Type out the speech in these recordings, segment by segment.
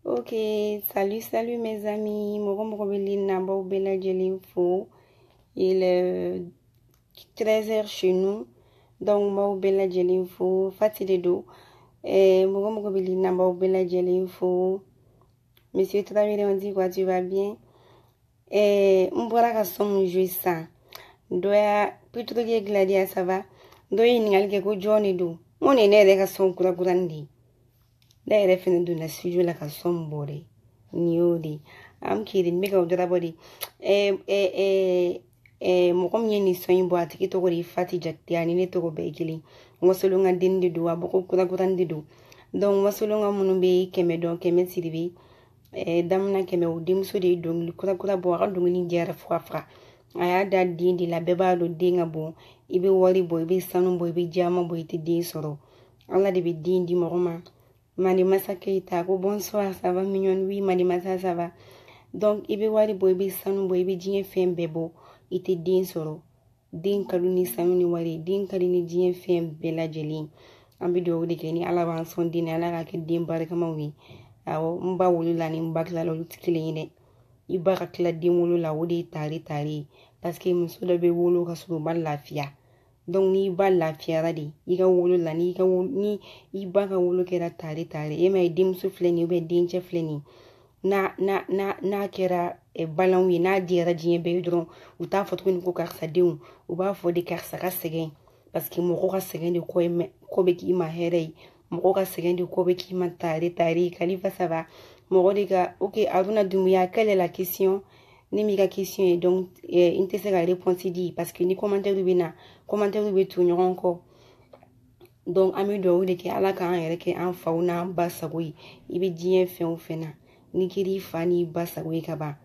Ok, salut mes amis. Il est 13h chez nous. Donc, Mao Bella Jelinfo, fatigué d'eau. Et Monsieur Traoré, on dit quoi, tu vas bien? Et on pourra que son jouer ça. Doya, plutôt que Gladia, ça va. Doya, il n'y a que Johnny do. On est né avec son grandi. Là, il fait de la suite la son body. Niodi. I'm kidding, make out the body. Mokom yeni soin boat, kito ko fati jakti, ani ne to ko bekili. Ngosolunga din di do, aboko kura kurandi do. donc wasolonga munu be keme don keme siribi damna keme o dimso de dongli kura kura bo ka dongli jara fra aya da din di la beba do dinga bo ibe wari bo ibe sanu bo ibe jama bo ite din soro Allah de be din di moroma mani masake ta ko bonsoir ça va mignon oui mani masa ça va donc ibe wari bo ibe sanu bo ibe jien fem bebo ite din soro din kaluni sanu ni wari din kalini jien fem bela jeli ambi do de keni ala ban son din ala ka ke din baraka mawi awo mba wulu la ni mba kla lo tikile ine iba ka kla din wulu la wodi tari parce que muso da be wulu ka suru ban lafiya donc ni ba lafiya radi iga wulu la ni ka wulu ni iba ka wulu kera tari e mai dim su fleni be din che fleni na kera balan wi na dira jien be dron u ta foto ni ko karsa diu u ba fo de karsa ka segen parce que mo ko ka segen de ko be ki ma herei mo ka segen de ko be ki ma tari khalifa ça va mo de ka OK Aruna Doumbouya quelle est la question ni mi ka question est donc inte se ka réponse dit parce que ni commentaire bi tout nyon ko donc ami do de ke ala kan yere ke an fauna ba sagoyi ibe jien fen fena ni kiri fani ba sagoyi ka ba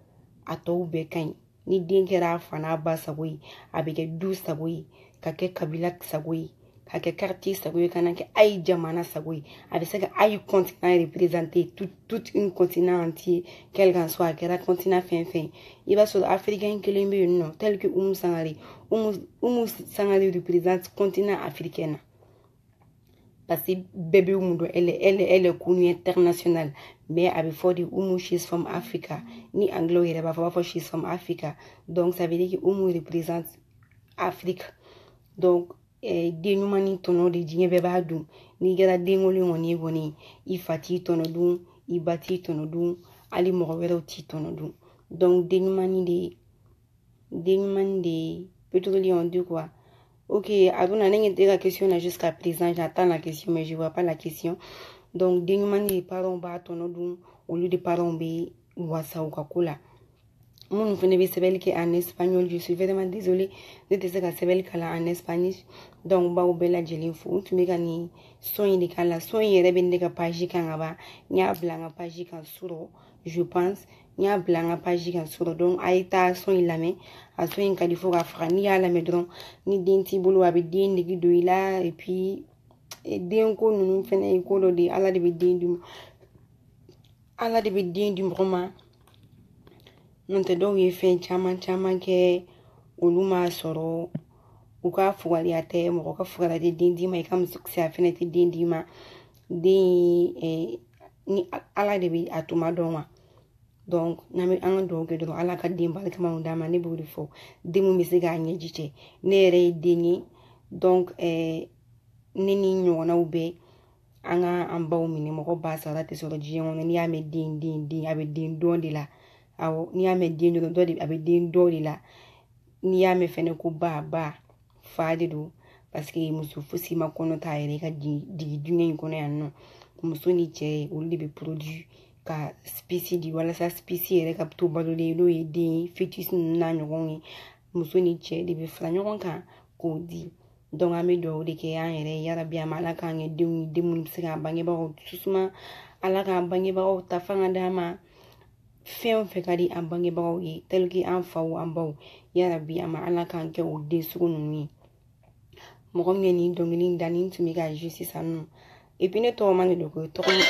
ato be kan ni den kera fana ba sagoyi abike du sagoyi ka ke kabila sagoyi ka ke quartier sagoyi kana ke ay jamana sagoyi avec ça que ay continent représenter tout une continent entier quel qu'en soit que continent fin il va sur africain que les non tel que Sangare représente continent africain parce que bébé Umudo elle est connue internationale mais avec fort de she's from Africa ni anglo il va falloir she's from Africa donc ça veut dire que représente Afrique donc denumani tono de jinge beba dum ni gara dengoli ngoni goni ifati tono dum ibati tono dum ali mo wero ti tono dum donc denumani de pétrolier de quoi. OK, Aruna n'engete la question là jusqu'à présent, j'attends la question mais je vois pas la question. Donc denumani parons ba tono dum au lieu de parons be wasa ou kakula. Mon frère ne sait pas en espagnol, je suis vraiment désolée. Je te sais que c'est en espagnol. Donc, ba ubela jeli fu. Tu me gani soin de kala soin yere bende ka page kan aba. Nya blanga page kan suro, je pense. Nya blanga page kan suro. Donc, aita soin lame. A soin ka di fo ka fra ni ala medron. Ni denti bulu abi den de gido ila et puis den ko nunu fene ko do de ala de be den du broma. Non te do ye fen chaman ke uluma soro uka fuwali ate mo ka fuwala de dindi ma ikam succès a fenete dindi ma de ni ala de bi atuma donwa donc na mi an do ke do ala ka dimba ka ma ndama ne buri fo demu mi siga nyejiche ne re deni donc nini nyona ube anga ambaw mini mo ko basara te soro jiyon ni ya me din abe din dondi la awo ni ame din do di abe din do la ni ame fene ko ba faade do parce que musu fusi makono tayre ka di dunye ko ne anno musu ni che uli be produit ka spécie di wala sa spécie re ka to balole do e di fetus na nyogon musu ni che di be fra nyogon ka ko di donc ame do de ke an yere yara bia mala ka nge demu sika bange ba susuma ala ka bange ba o tafanga dama fɛn fɛ ka di an bangebagaw ye tel que an faw an baw yarabi ama ala kan kɛ o den sugu ninnu ye mɔgɔ min ye nin dɔnkili da nin tun bɛ ka jouer sisan nɔ et puis ne tɔgɔ man de don ko a tɔgɔ ye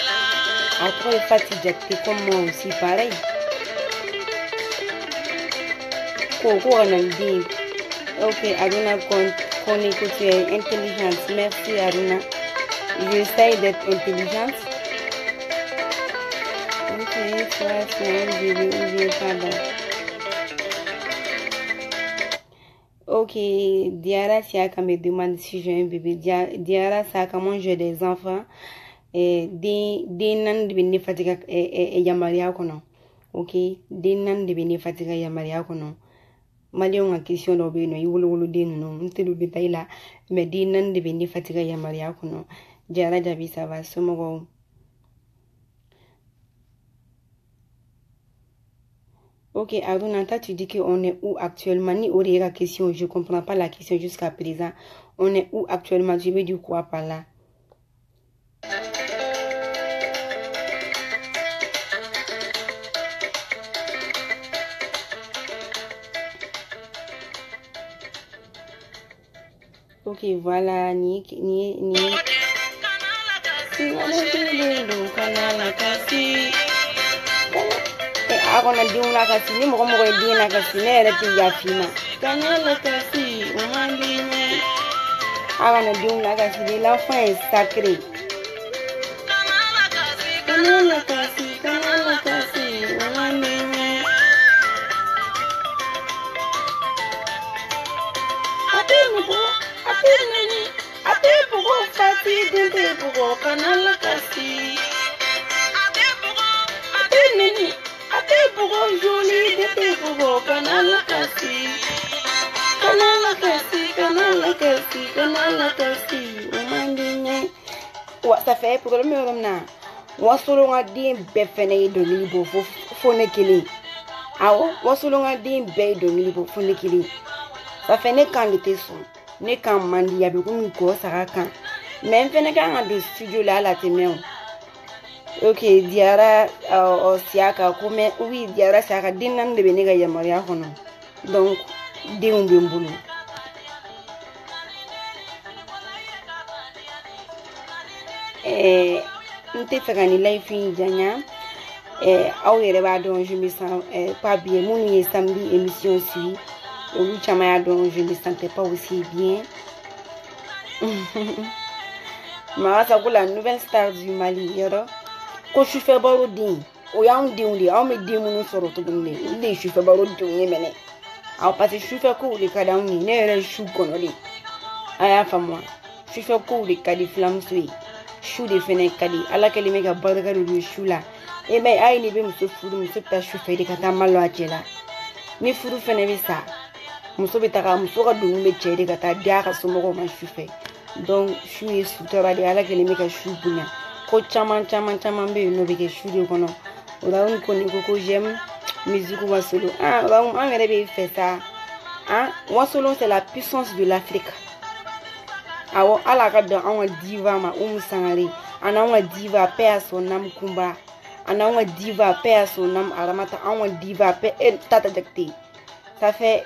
Fati Jakite comme moi aussi pareil ko ka na den OK Aruna connaît que tu es intelligente merci Aruna j'essaie d'être intelligente. OK, Diara Siaka me demande si j'ai un bébé. Diara Siaka, moi j'ai des enfants. Des nan de bene fatiga yamaria kono. OK, des nan de bene fatiga yamaria kono. Malion a question d'obé no yulu den no ntelu détail là mais des nan de bene fatiga yamaria kono. Diara Jabi ça va somo. OK, Aruna, tu dis qu'on est où actuellement? Ni aurait la question, je comprends pas la question jusqu'à présent. On est où actuellement? Tu veux dire quoi par là? Ok, voilà, ni akona diung la kasi ni mo di na kasi ne re ti ya fina kanala kasi umandine akona diung la kasi de la fin est sacrée kanala kasi umandine ate bugo fati de bugo kanala kasi ate bugo joli de bugo kanala kasi umandine wa ça fait problème na wasolo nga din be fene do libo fo ne kili awo wasolo nga din be do libo fo ne kili ça fait ne qualité son ne kan mandi ya be ko mi ko saka kan même fene kan do studio la temeo ok diara o siaka comme oui diara saka dinan de be ne ga yamaria hono donc diun be mbulu nte fagani life janya aw yere ba don je me sens pas bien mon ye samedi émission suit ou chama ya don je me sentais pas aussi bien ma sa la nouvelle star du Mali yoro ko je fais baro din o ya on din li aw me din mun soro to dum le je fais baro din yemene aw parce que je fais ko le kada on ne re chou kono li aya fa moi je fais ko le kadi flam sui chou de fene kadi ala kali mega barga do chou la e mai ai ni be muso furu muso ta chou fe de kata malo achela ni furu fene be sa muso be ta ka muso ka dungu be chede kata dia ka somo ko ma chou fe donc chou est sutura de ala kali mega chou bunya ko chaman be no be ke chou de kono ola on ko ni ko j'aime musique wasolo ola on mere be fait ça wasolo c'est la puissance de l'Afrique. Awo ala ka don an diva ma sangare ana diva pe a son nam kumba ana diva pe a son nam aramata an diva pe tata jakte ça fait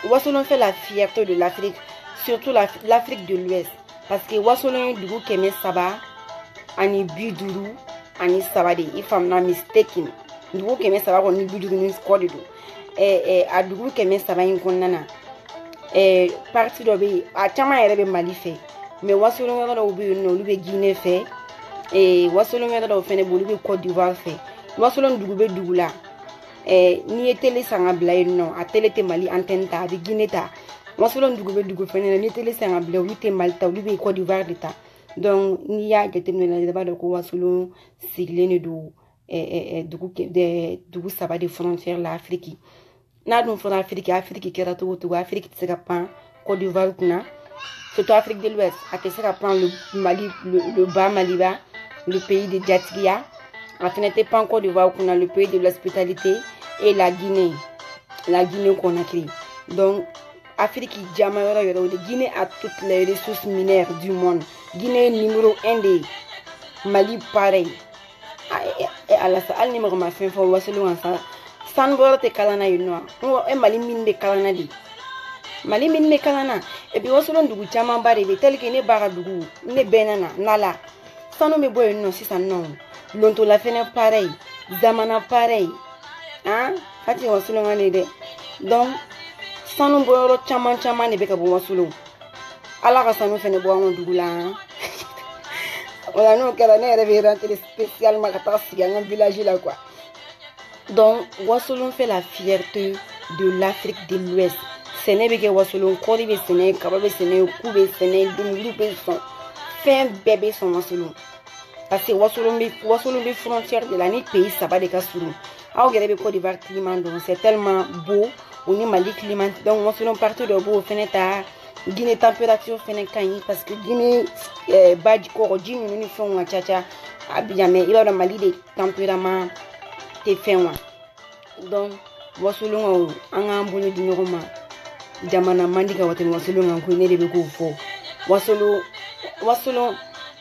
wasolo fait la fierté de l'Afrique, surtout l'Afrique de l'Ouest parce que wasolo dugu keme saba ani biduru ani sabade if I'm not mistaken dugu keme saba ko ni biduru ni squad do a dugu keme saba in konnana parti do be a chama yere be Mali fe mais wasolo ngara do be no be Guinée fe wasolo ngara do fene bo be Côte d'Ivoire fe wasolo dugu be dugula ni télé sanga blay no a télé te Mali antenne ta be Guinée ta wasolo dugu be dugu fene ni télé sanga blay wi te Mali ta wi be Côte d'Ivoire ta donc ni ya gete no na ba do ko wasolo siglene do dugu saba de frontière l'Afrique na dun fona Afrique kera to Afrique se ka pan Côte d'Ivoire kuna surtout Afrique de l'Ouest a se ka pan le Mali le bas Maliba le pays de Djatigia a n'était pas Côte d'Ivoire kuna le pays de l'hospitalité et la Guinée Conakry donc Afrique jamara yoro de Guinée a toutes les ressources minières du monde. Guinée numéro 1 de Mali pareil et à la salle numéro ma fin for waselo ansa sanboro te kalana yino Mali mine de kalana di Mali mine de kalana et puis waselo ndugu chama bare be tel que ne bara dugu ne benana nala sano me boy no si san non lonto la fene pareil zamana pareil fati waselo ngane de donc sanu boro chama ne be ka bo waselo ala ka sanu fene bo ngon dugu la on a qu'elle a rentré spécialement dans un village là quoi. Donc Wasolo fait la fierté de l'Afrique de l'Ouest. Ce n'est pas que Wasolo Kori be sene kababe sene kube sene dumulu be son fin bébé son Wasolo. Parce que Wasolo be frontière de la ni pays ça va de Kasuru. Ah regardez be Côte d'Ivoire climat donc c'est tellement beau, on est Mali climat donc Wasolo partout de beau fenêtre Guinée température fene kanyi parce que Guinée badji ko jini ni fon wa chacha abiyame iba da Mali de tempérament te fenwa donc wasulu ngo anga mbulu di nyoma jamana mandika wote wasulu ngo ne de be ko fo wasulu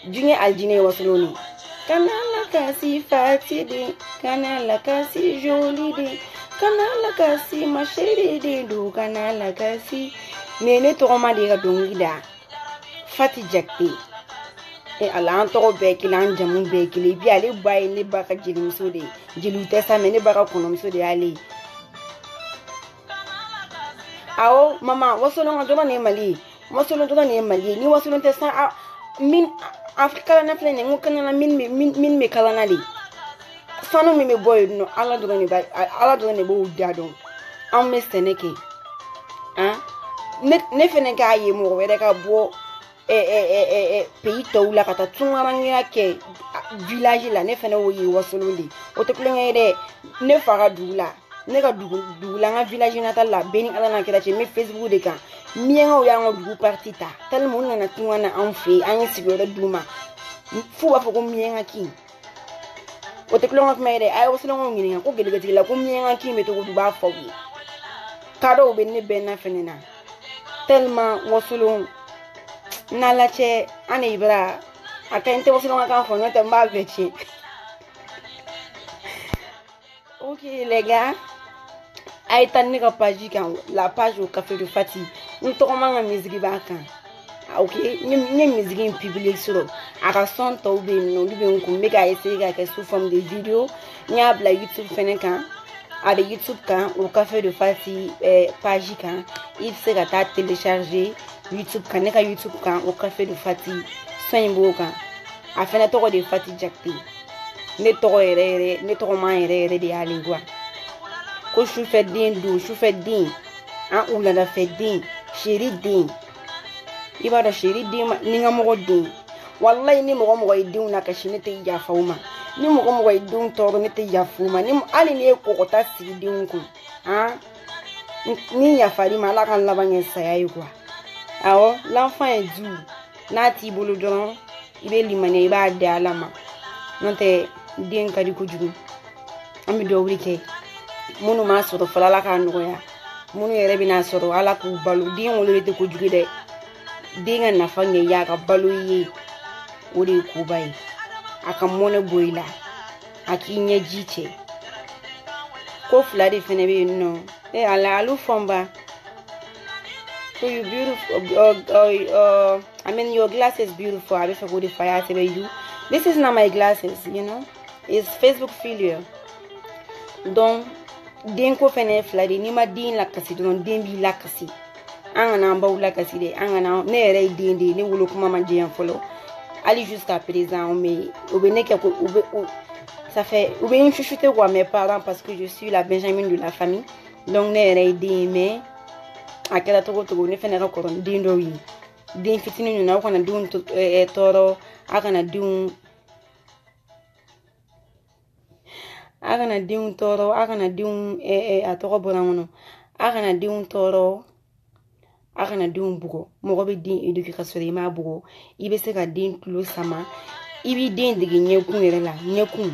jini aljine wasulu ni kanala kasi fatide kanala kasi joli de kanala kasi ma chérie de do kanala kasi nene to ma de ga dongida Fati Jakte. E ala an tɔgɔ bɛɛ kelen an jamu bɛɛ kelen bi ale ba ye ne ba ka jelimuso de jeliw tɛ sa mais ne ba ka kɔnɔmuso de y'ale awo mama wasolon ka dɔrɔn ne ye Mali ye wasolon dɔrɔn ne ye Mali ye ni wasolon tɛ sa min Afrika na filɛ nin ye n ko kana min bɛ kalan de sanu min bɛ bɔ yen nɔ ala dɔrɔn de b'o da dɔn an bɛ sɛnɛ kɛ ne fɛnɛ k'a ye mɔgɔ wɛrɛ ka bɔ pays tɔw la ka taa tunkaranya kɛ village la ne fɛnɛ y'o ye wasolon de o tɛ kulonkɛ ye dɛ ne fa ka dugu la ne ka dugu la n ka village natal la bɛɛ ni ala n'a kɛra cɛ n bɛ Facebook de kan miyankaw y'an ka dugu parti ta tellement u nana tunga na an fɛ an ye sigiyɔrɔ d'u ma f'u b'a fɔ ko miyanka kin o tɛ kulonkɛ kuma ye dɛ a ye wasolonkaw ɲininka ko gelegetigi la ko miyanka kin bɛ cogo di u b'a fɔ u ye kadɔw bɛ ne bɛɛ na fɛnɛ na tellement wasolon n'ala cɛ an de bara a ka ɲi tɛ wasolon ka kan fɔ n'o tɛ n b'a bɛɛ tiɲɛ ok les gars a ye taa ne ka page kan la page au café de Fati n tɔgɔ man ka musique b'a kan ok n ye musique in publier sɔrɔ a ka son tɔw bɛ yen nɔ olu bɛ n kun n bɛ k'a essayer k'a kɛ sous forme de vidéo n y'a bila YouTube fɛnɛ kan a bɛ YouTube kan au café de Fati page kan i bɛ se ka taa télécharger YouTube kan ne ka YouTube kan au café de Fati son in b'o kan a fɛnɛ tɔgɔ de Fati Jakte ne tɔgɔ yɛrɛ ne tɔgɔ man yɛrɛ de y'ale quoi ko sufɛ den don sufɛ den an wuladafɛ den chéri den i b'a dɔn chéri den ni n ka mɔgɔ den wallahi ni mɔgɔ ye denw na kasi ne tɛ yafa u ma ni mɔgɔ ye denw tɔɔrɔ ne tɛ yafa u ma hali ni ye kɔkɔta sigi denw kun ni yafari ma ala ka laban kɛ saya ye quoi awɔ l'enfant est doux n'a t'i bolo dɔrɔn i bɛ limaniya i b'a di ala ma n'o tɛ den ka di kojugu an bɛ dugawu kɛ minnu m'a sɔrɔ fɔlɔ ala k'a nɔgɔya minnu yɛrɛ bɛna sɔrɔ ala k'u balo den wolo tɛ kojugu dɛ den ka nafa ɲɛ ya ka balo i ye o de ye koba ye a ka mɔnɛ bɔ i la a k'i ɲɛji cɛ ko fila de fɛnɛ bɛ yen nɔ ala alu fɔnba so you beautiful I mean your glasses beautiful a bɛ fɛ k'o de fa y'a sɛbɛn you this is not my glasses you know it's Facebook failure donc den ko fɛnɛ fila de n'i ma den lakasi dɔrɔn den b'i lakasi an kana an baw lakasi dɛ an kana ne yɛrɛ ye den de ye ne wolo kuma ma jɛyan fɔlɔ hali jusqu'à présent mais u bɛ ne kɛ ko ça fait u bɛ n chuchoter quoi mes parents parce que je suis la Benjamin de la famille donc ne yɛrɛ ye den ye mais a kɛra togo togo ne fɛnɛ ka kɔrɔ ni den dɔw ye den fitinin ninnu aw kana denw tɔɔrɔ a kana denw tɔɔrɔ a kana denw a tɔgɔ bɔra n kɔnɔ a kana denw tɔɔrɔ a kana denw bugɔ mɔgɔ bɛ den éduquer ka sɔrɔ i m'a bugɔ i bɛ se ka den tulo sama i b'i den dege ɲɛkun yɛrɛ la ɲɛkun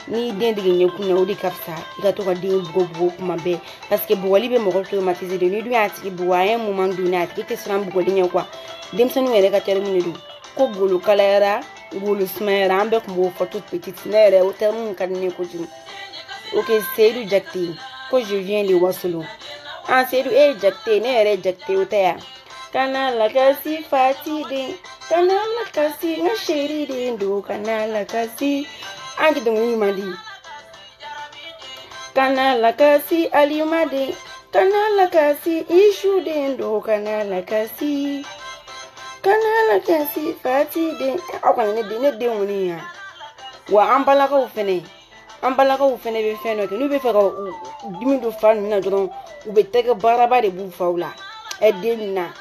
n'i den dege ɲɛkun na o de ka fisa i ka to ka den bugɔ kuma bɛɛ parce que bugɔli bɛ mɔgɔ traumatiser de n'i dun y'a tigi bugɔ a ye moment donné a tigi tɛ siran bugɔli ɲɛ quoi denmisɛnninw yɛrɛ ka terme de don ko golo kalayara golo sumayara an bɛɛ tun b'o fɔ toute petite ne yɛrɛ o terme ka di ne ye kojugu ok Seydou Jakte ko je viens de Wasolon Seydou Jakte ne yɛrɛ Jakte o tɛ yan kana lakasi Fati den kana lakasi n ka chéri den don kana lakasi an tɛ dɔnkili ɲuman di kana lakasi Alima den kana lakasi Isu den don kana lakasi Fati den aw kana ne den kɔni yan wa an balakaw fɛnɛ bɛ fɛn dɔ kɛ n'u bɛ fɛ ka dimi don fa ninnu na dɔrɔn u bɛ tɛgɛ baaraba de b'u faw la den ninnu na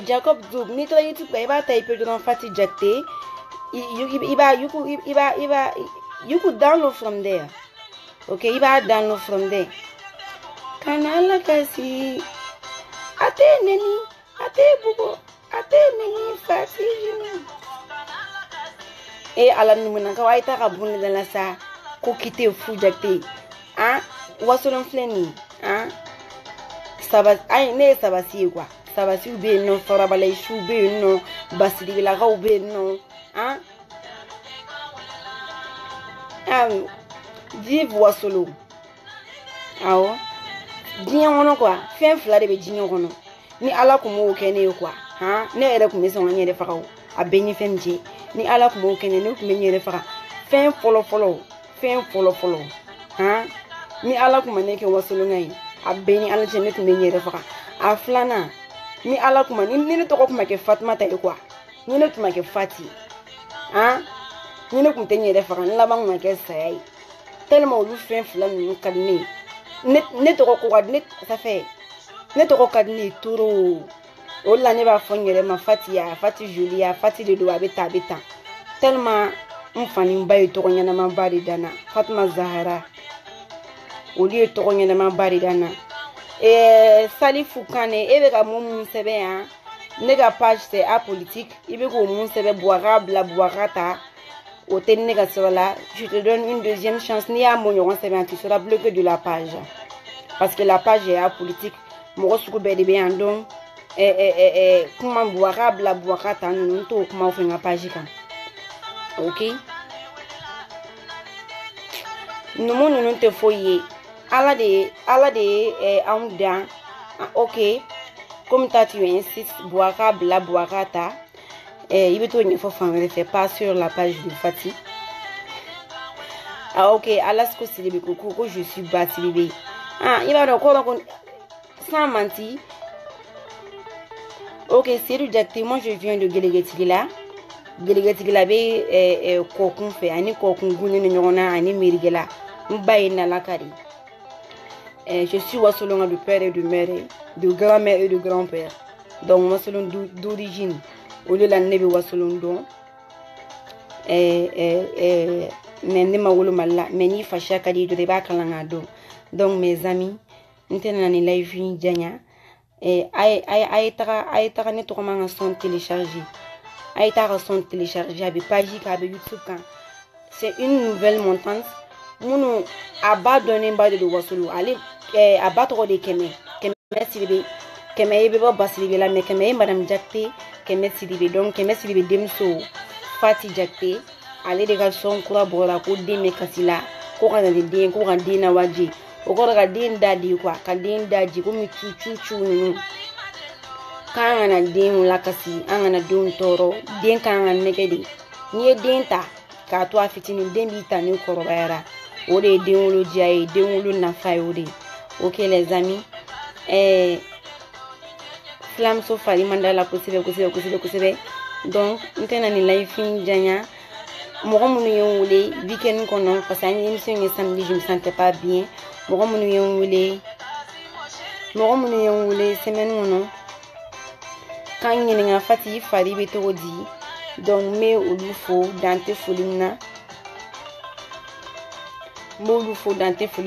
Jacob Zoub n'i taara YouTube la i b'a ta i pe dɔrɔn Fati Jakte you could download from there okay i b'a download from there kana lakasi ate neni ate bugo ate neni Fati ala numuna ka waita ka bunne dala sa ko kite fu Jakte Wasolon filɛ nin saba ai ne sabasi quoi sabasi bɛ yen nɔ farabalaisu bɛ yen nɔ basidilakaw bɛ yen nɔ vive Wasolon awɔ diɲɛ kɔnɔ quoi fɛn fila de bɛ diɲɛ kɔnɔ ni ala kun m'o kɛ ne ye quoi ha ne yɛrɛ kun bɛ sɔn ka n yɛrɛ faga o a bɛɛ ɲɛ fɛn jɛ ni ala kun b'o kɛ ne kun bɛ n yɛrɛ faga fɛn fɔlɔ ha ni ala kun ma ne kɛ wasolonga ye a bɛɛ ni ala cɛ ne kun bɛ n yɛrɛ faga a filanan ni ala kun ma ni ne tɔgɔ kun ma kɛ Fatumata ye quoi ni ne kun ma kɛ Fati ha ni ne kun tɛ n yɛrɛ faga ni laban kun ma kɛ saya ye tellement olu fɛn fila ninnu ka di ne ye ne tɔgɔ ko ka di ne ça fait ne tɔgɔ ka di ne ye trop o la ne b'a fɔ n yɛrɛ ma Fatiya Fati Julia Fati de don a bɛ tan tellement n fani ba ye tɔgɔ ɲɛnama ba de da n na Fatuma Zahara olu ye tɔgɔ ɲɛnama ba de da n na Salifu Kane e bɛ ka mun mun sɛbɛn yan ne ka page c'est apolitique i bɛ k'o mun sɛbɛn Boubacar bila Boubacar ta o tɛ ne ka sɛbɛn la je te donne une deuxième chance n'i y'a mun ɲɔgɔn sɛbɛn tu seras bloqué de la page parce que la page est apolitique mɔgɔ sugu bɛɛ de bɛ yan donc kuma Boubacar bila Boubacar ta ninnu n t'o kumaw fɛ n ka page kan ok numu ninnu tɛ foyi ye ala de ye anw dan ok comme toi tu insistes Boubacar bila Boubacar ta il bɛ t'o ɲɛfɔ fan wɛrɛ fɛ pas sur la page de Fati ok Alasko Sidibe ko je suis bas Sidibe il b'a dɔn ko sans mentir ok Seydou Diakité moi je viens de Géléguétigila bɛ kɔkun fɛ ani kɔkun gunnen ni ɲɔgɔn na ani Mirigela n ba ye Nalakari je suis Wasolonga de père et de mère de grand-mère et de grand-père donc Wasolon d'origine o de la ne bɛ Wasolon dɔn mais ne ma wolo Mali la mais ni fasiya ka di dɔrɔn i b'a kalan k'a dɔn donc mes amis n tɛna na ni live in janya a ye taga ne tɔgɔ man ka son télécharger a ye taga son télécharger a bɛ page kan a bɛ YouTube kan c'est une nouvelle montante minnu a ba dɔnnen ba de don Wasolo ale a ba tɔgɔ de Kɛmɛ Sidibe Kɛmɛ ye bɛ bɔ Basiribe la mais Kɛmɛ ye Madame Diakité Kɛmɛ Sidibe donc Kɛmɛ Sidibe denmuso Fati Diakité ale de ka son kura bɔra ko den bɛ kasi la ko ka na ni den ko ka den lawaji o kɔrɔ ka den da di quoi ka den da di komi cucu ninnu k'an kana den lakasi an kana denw tɔɔrɔ den k'an ka nɛgɛ de n'i ye den ta k'a to a fitinin den b'i ta ni kɔrɔbayara o de ye den wolo diya ye den wolo nafa ye o de ye ok les amis filamuso fari man da la kosɛbɛ donc n tɛna ni live in janya mɔgɔ minnu ye n wele weekend kɔnɔ parce que an ye émission ye samedi je me sentais pas bien mɔgɔ minnu ye n wele semaine kɔnɔ k'an ɲininka Fati fari bɛ cogo di donc n bɛ olu fo dan tɛ foli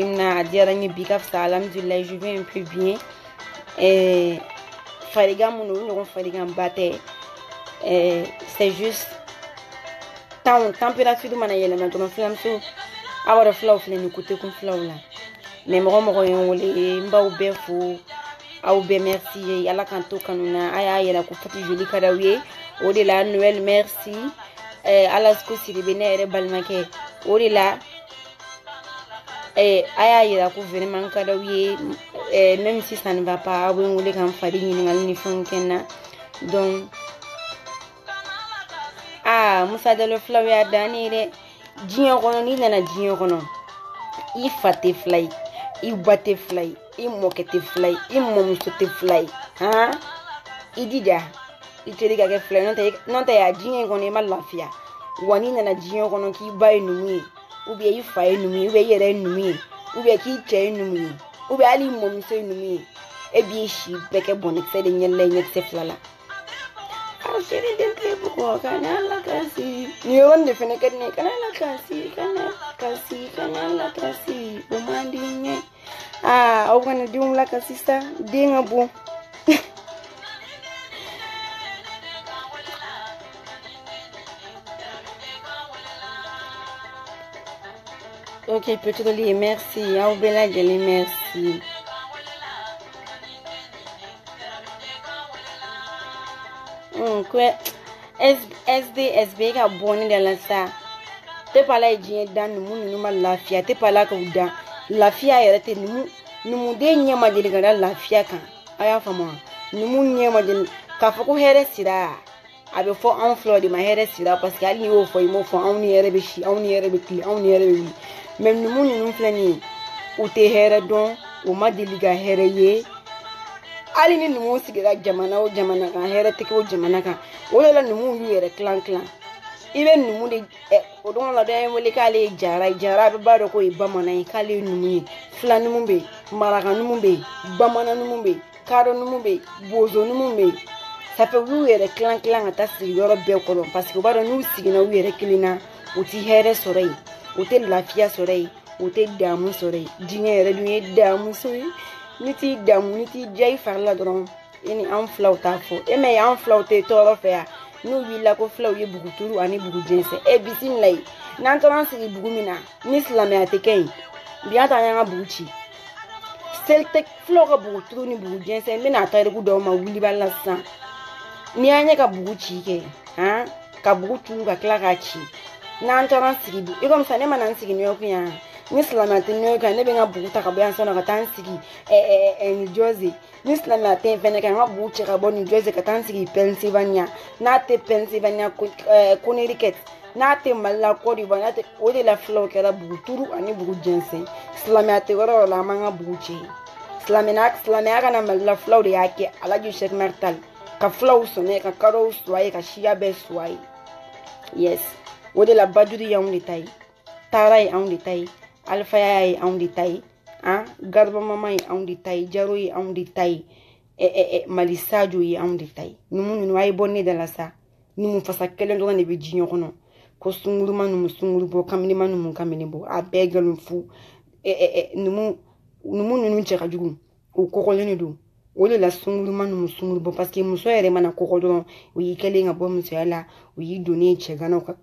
min na a diyara n ye bi ka fisa alhamdulilayi je vais un peu bien farigan minnu o ɲɔgɔn farigan ba tɛ c'est juste température mana yɛlɛma dɔrɔn filamuso aw yɛrɛ filaw filɛ nin côté kun filaw la mais mɔgɔ ye n wele n b'aw bɛɛ fo aw bɛɛ merci ye ala k'an to kanu na a y'a yɛrɛ ko Fati joli ka d'aw ye o de la Noël merci Alasko Sidibe ne yɛrɛ balimakɛ o de la a y'a yira ko vraiment ka d'aw ye même si ça ne va pas aw bɛ n wele k'an fari ɲininkali ni fɛnw kɛ n na donc Musa Dalo filaw y'a dan ne ye dɛ diɲɛ kɔnɔ n'i nana diɲɛ kɔnɔ i fa tɛ fila ye i ba tɛ fila ye i mɔkɛ tɛ fila ye i mɔmuso tɛ fila ye i jija i teri ka kɛ fila ye n'o tɛ a diɲɛ in kɔnɔ i ma lafiya wa n'i nana diɲɛ kɔnɔ k'i ba ye numu ye ou bien i fa ye numu ye ou bien i yɛrɛ ye numu ye ou bien k'i cɛ ye numu ye ou bien hali i mɔmuso ye numu ye e b'i si bɛɛ kɛ bɔnɛkisɛ de ɲɛlila i ɲɛkisɛ fila la chérie den tɛ bugɔ kana ala kasi nin yɔrɔnin de fɛnɛ ka di ne ye kana ala kasi kana ala kasi o man di n ye aw kana denw lakasi sa den ka bon ok Petrolier merci aw bɛɛ lajɛlen merci SB ka bɔnni de la sa tɛ pala ye diɲɛ dan numu ma lafiya tɛ pala k'u dan lafiya yɛrɛ tɛ numuden ɲɛ ma deli ka da lafiya kan a y'a faamu numu ɲɛ ma deli k'a fɔ ko hɛrɛ sira a bɛ fɔ anw filaw de ma hɛrɛ sira parce que hali n'i y'o fɔ i m'o fɔ anw ni hɛrɛ bɛ si anw ni hɛrɛ bɛ tile anw ni hɛrɛ bɛ wuli mais numu ninnu filɛ nin ye u tɛ hɛrɛ dɔn u ma deli ka hɛrɛ ye hali ni numu sigira jamana o jamana kan hɛrɛ tɛ kɛ o jamana kan o de la numu y'u yɛrɛ tilan tilan i bɛ numu de o don la dɔ ye wele k'ale ye jara a bɛ b'a dɔn k'o ye bamanan ye k'ale ye numu ye fila numu bɛ yen maraka numu bɛ yen bamanan numu bɛ yen kadɔ numu bɛ yen bozo numu bɛ yen ça fait u y'u yɛrɛ tilan tilan ka taa sigi yɔrɔ bɛɛ kɔnɔ parce que u b'a dɔn n'u sigira u yɛrɛ kelen na u tɛ hɛrɛ sɔrɔ yen u tɛ lafiya sɔrɔ yen u tɛ damu sɔrɔ yen diɲɛ yɛrɛ dun ye damuso ye ni t'i damu ni t'i diya i fari la dɔrɔn i ni an filaw t'a fɔ e mɛ an filaw tɛ tɔɔrɔ fɛ yan n'u wulila ko filaw ye buguturu ani bugu jɛnsɛn bisimila ye n'an taara an sigi bugu min na ni silamɛya tɛ kɛ yen bi an ta y'an ka bugu ci seli tɛ filaw ka buguturu ni bugu jɛnsɛn n bɛna tariku dɔw ma wulibali la sisan n'i y'an ye ka bugu ci kɛ ka bugu turu ka tila k'a ci n'an taara an sigi i komi sisan ne mana n sigi New York yan ni silamɛya tɛ New York yan ne bɛ n ka bugu ta ka bɔ yan sisan ka taa n sigi New Jersey ni silamɛya tɛ yen fɛnɛ ka n ka bugu cɛ ka bɔ New Jersey ka taa n sigi Pennsylvania n'a tɛ Pennsylvania Connecticut n'a tɛ Mali la Côte d'Ivoire n'a tɛ o de la filaw kɛra buguturu ani bugu jɛnsɛn silamɛya tɛ yɔrɔ o la an b'an ka bugu cɛ silamɛya kana Mali la filaw de y'a kɛ Alaji Sɛki Umaru Tall ka filaw sɔnɛ ka kadɔw suwa ka siya bɛɛ suwa ye yes o de la bajuri y'anw de ta ye taara ye anw de ta ye alifaya ye anw de ta ye garba mama ye anw de ta ye jaro ye anw de ta ye mali sajo ye anw de ta ye numu ninnu a ye bɔ ne da la sa numu fasa kelen dɔrɔn de bɛ diɲɛ kɔnɔ ko sunguruma numu sunguru bɔ kaminima numu kamini bɔ a bɛɛ ngalon fu numu ninnu cɛ ka jugu o kɔgɔlen de don o de la sunguruma numu sunguru bɔ parce que muso yɛrɛ mana kɔgɔ dɔrɔn o y'i kɛlen ka bɔ musoya la o y'i donnen cɛganaw ka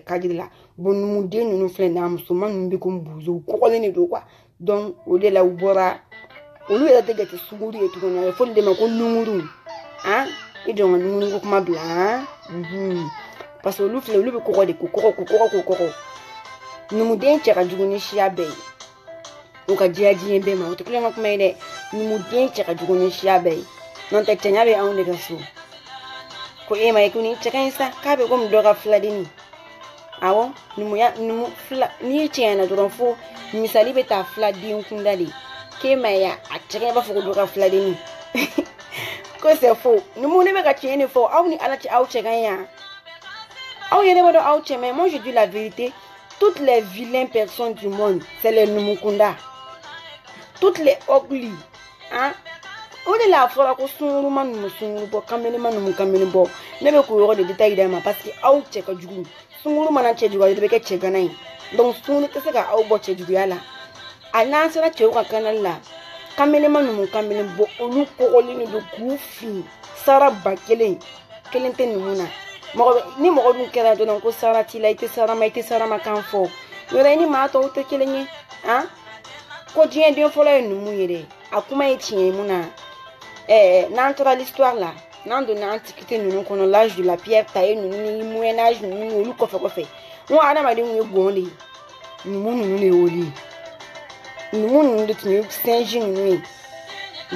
kadiri la bon numuden ninnu filɛ nin ye a musoman ninnu bɛ komi buzo u kɔgɔlen de don quoi donc o de la u bɔra olu yɛrɛ tɛ jate sunguru ye tuguni a bɛ fɔ de ma ko nunguru i jɔ n ka nunguru ko kuma bila parce que olu filɛ olu bɛ kɔgɔ de ko kɔgɔ numuden cɛ ka jugu ni siya bɛɛ ye o ka diya diɲɛ bɛɛ ma o tɛ kulonkɛ ka kuma ye dɛ numuden cɛ ka jugu ni siya bɛɛ ye n'o tɛ cɛɲa bɛ anw de ka so ko e ma ye ko nin cɛ ka ɲi sa k'a bɛ komi dɔ ka filadenni awɔ numu fila n'i ye tiɲɛ na dɔrɔn fo misali bɛ taa filaden kunda de k'e ma ye a cɛ ka b'a fɔ ko dɔ ka filadenni ko c'est faux numu ne bɛ ka tiɲɛ de fɔ aw ni ala cɛ aw cɛ ka ɲi yan aw yɛrɛ b'a dɔn aw cɛ mais moi je dis la vérité toutes les vilaines personnes du monde c'est les numukunda toutes les ugly o de la fɔra ko sunguruma numu sunguru bɔ kamelema numu kamele bɔ ne bɛ k'o yɔrɔ de détail d'a ma parce que aw cɛ ka jugu sunguru mana cɛ juguya de bɛ kɛ cɛ gana ye donc sunguru tɛ se ka aw bɔ cɛ juguya la a n'an sera cɛw ka kanali la kamelema numu kamele bɔ olu kɔgɔlen de don k'u fin sara ba kelen tɛ numu na ni mɔgɔ dun kɛra dɔrɔn ko sara t'i la i tɛ sarama kan fɔ yɔrɔ i ni maa tɔw tɛ kelen ye ko diɲɛ den fɔlɔ ye numu ye dɛ a kuma ye tiɲɛ ye mun na n'an tora l'histoire la n'an donna antiquité ninnu kɔnɔ l'âge de la pierre taillée ninnu ni moyen âge ninnu ni olu kɔfɛ n ko adamadenw ye gɔn de ye numu ninnu de y'olu ye numu ninnu de tun ye sinji ninnu ye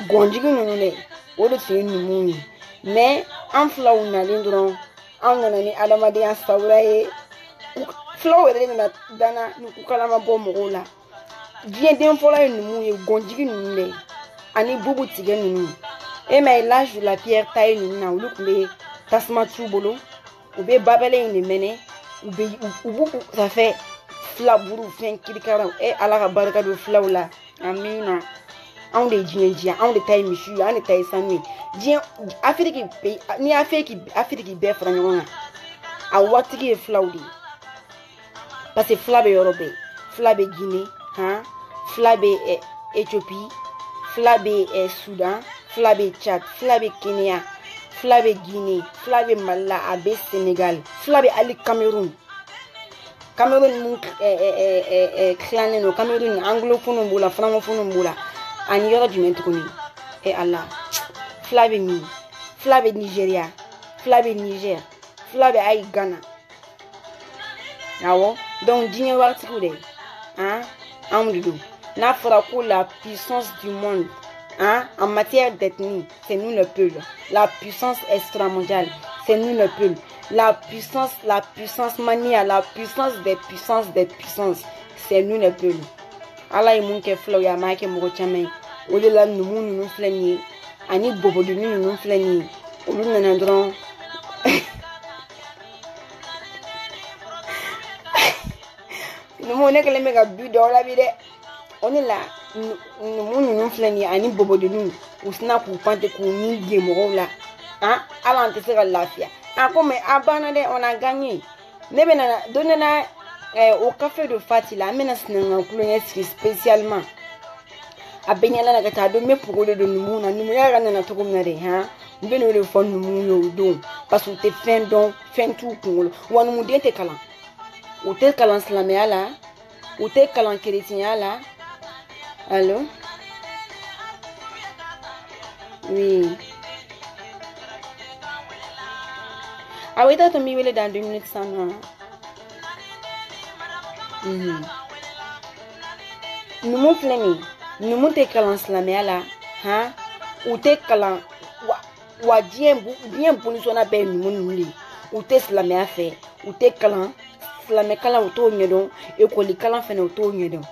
gɔnjigi ninnu dɛ o de tun ye numu ye mais an filaw nalen dɔrɔn an nana ni adamadenya sawura ye filaw yɛrɛ nana danna ni kukalama bɔ mɔgɔw la diɲɛ den fɔlɔ ye numu ye gɔnjigi ninnu dɛ ani bubu tigɛ ninnu e ma ye l'âge de la pierre taille ninnu na olu tun bɛ tasuma t'u bolo u bɛ babɛlɛ in de mɛnɛ u b'u ça fait filaburu fɛn kirikaraw ala ka barika don filaw la amina anw de ye diɲɛ diya anw de ta ye misiw ye anw de ta ye sanu ye diɲɛ afiriki ni afiriki bɛɛ fara ɲɔgɔn kan a waritigi ye filaw de ye parce que fila bɛ yɔrɔ bɛɛ fila bɛ Guinée fila bɛ Éthiopie fila bɛ Soudan fila bɛ Tchad fila bɛ Kenya fila bɛ Guinée fila bɛ Mali la a bɛ Sénégal fila bɛ hali Cameroun mun tilannen don Cameroun anglophone b'o la francophone b'o la ani yɔrɔ jumɛn tuguni ala fila bɛ min fila bɛ Nigeria fila bɛ Niger fila bɛ hali Ghana awɔ donc diɲɛ waritigiw dɛ anw de don n'a fɔra ko la puissance du monde Hein? En matière d'ethnie, c'est nous le peuple. La puissance extramondiale, c'est nous le peuple. La puissance mania, la puissance des puissances, c'est nous le peuple. Allah est mon keflo ya ma ke mo chame. O de la numu nunu flani. Ani bobo de nunu flani. O lu nana dron. Numu ne kele me ga bu do la bi de. On est là. Numu flani ani bobo de nunu. Usna ku pante ku ni ge mo la. Hein? Allah ante se la fia. Ah comme abana de on a gagné. Ne benana donnena au café de Fatila, mais nous spécialement. A Benyala na gata do me pour de nous na nous ya na to comme na de ha mbeno le fon nous yo do parce que te fin don fin tout pour wan mu de te kalan o te kalan islamia la o te kalan chrétien la allô oui ah oui t'as mis dans 2 minutes sans nous mon flemi nous mon te kalan islamia la ha o te kalan wa bien polisona be nous mon o te islamia fait o te kalan islamia kala o to nyedon e ko li kalan fe na o to nyedon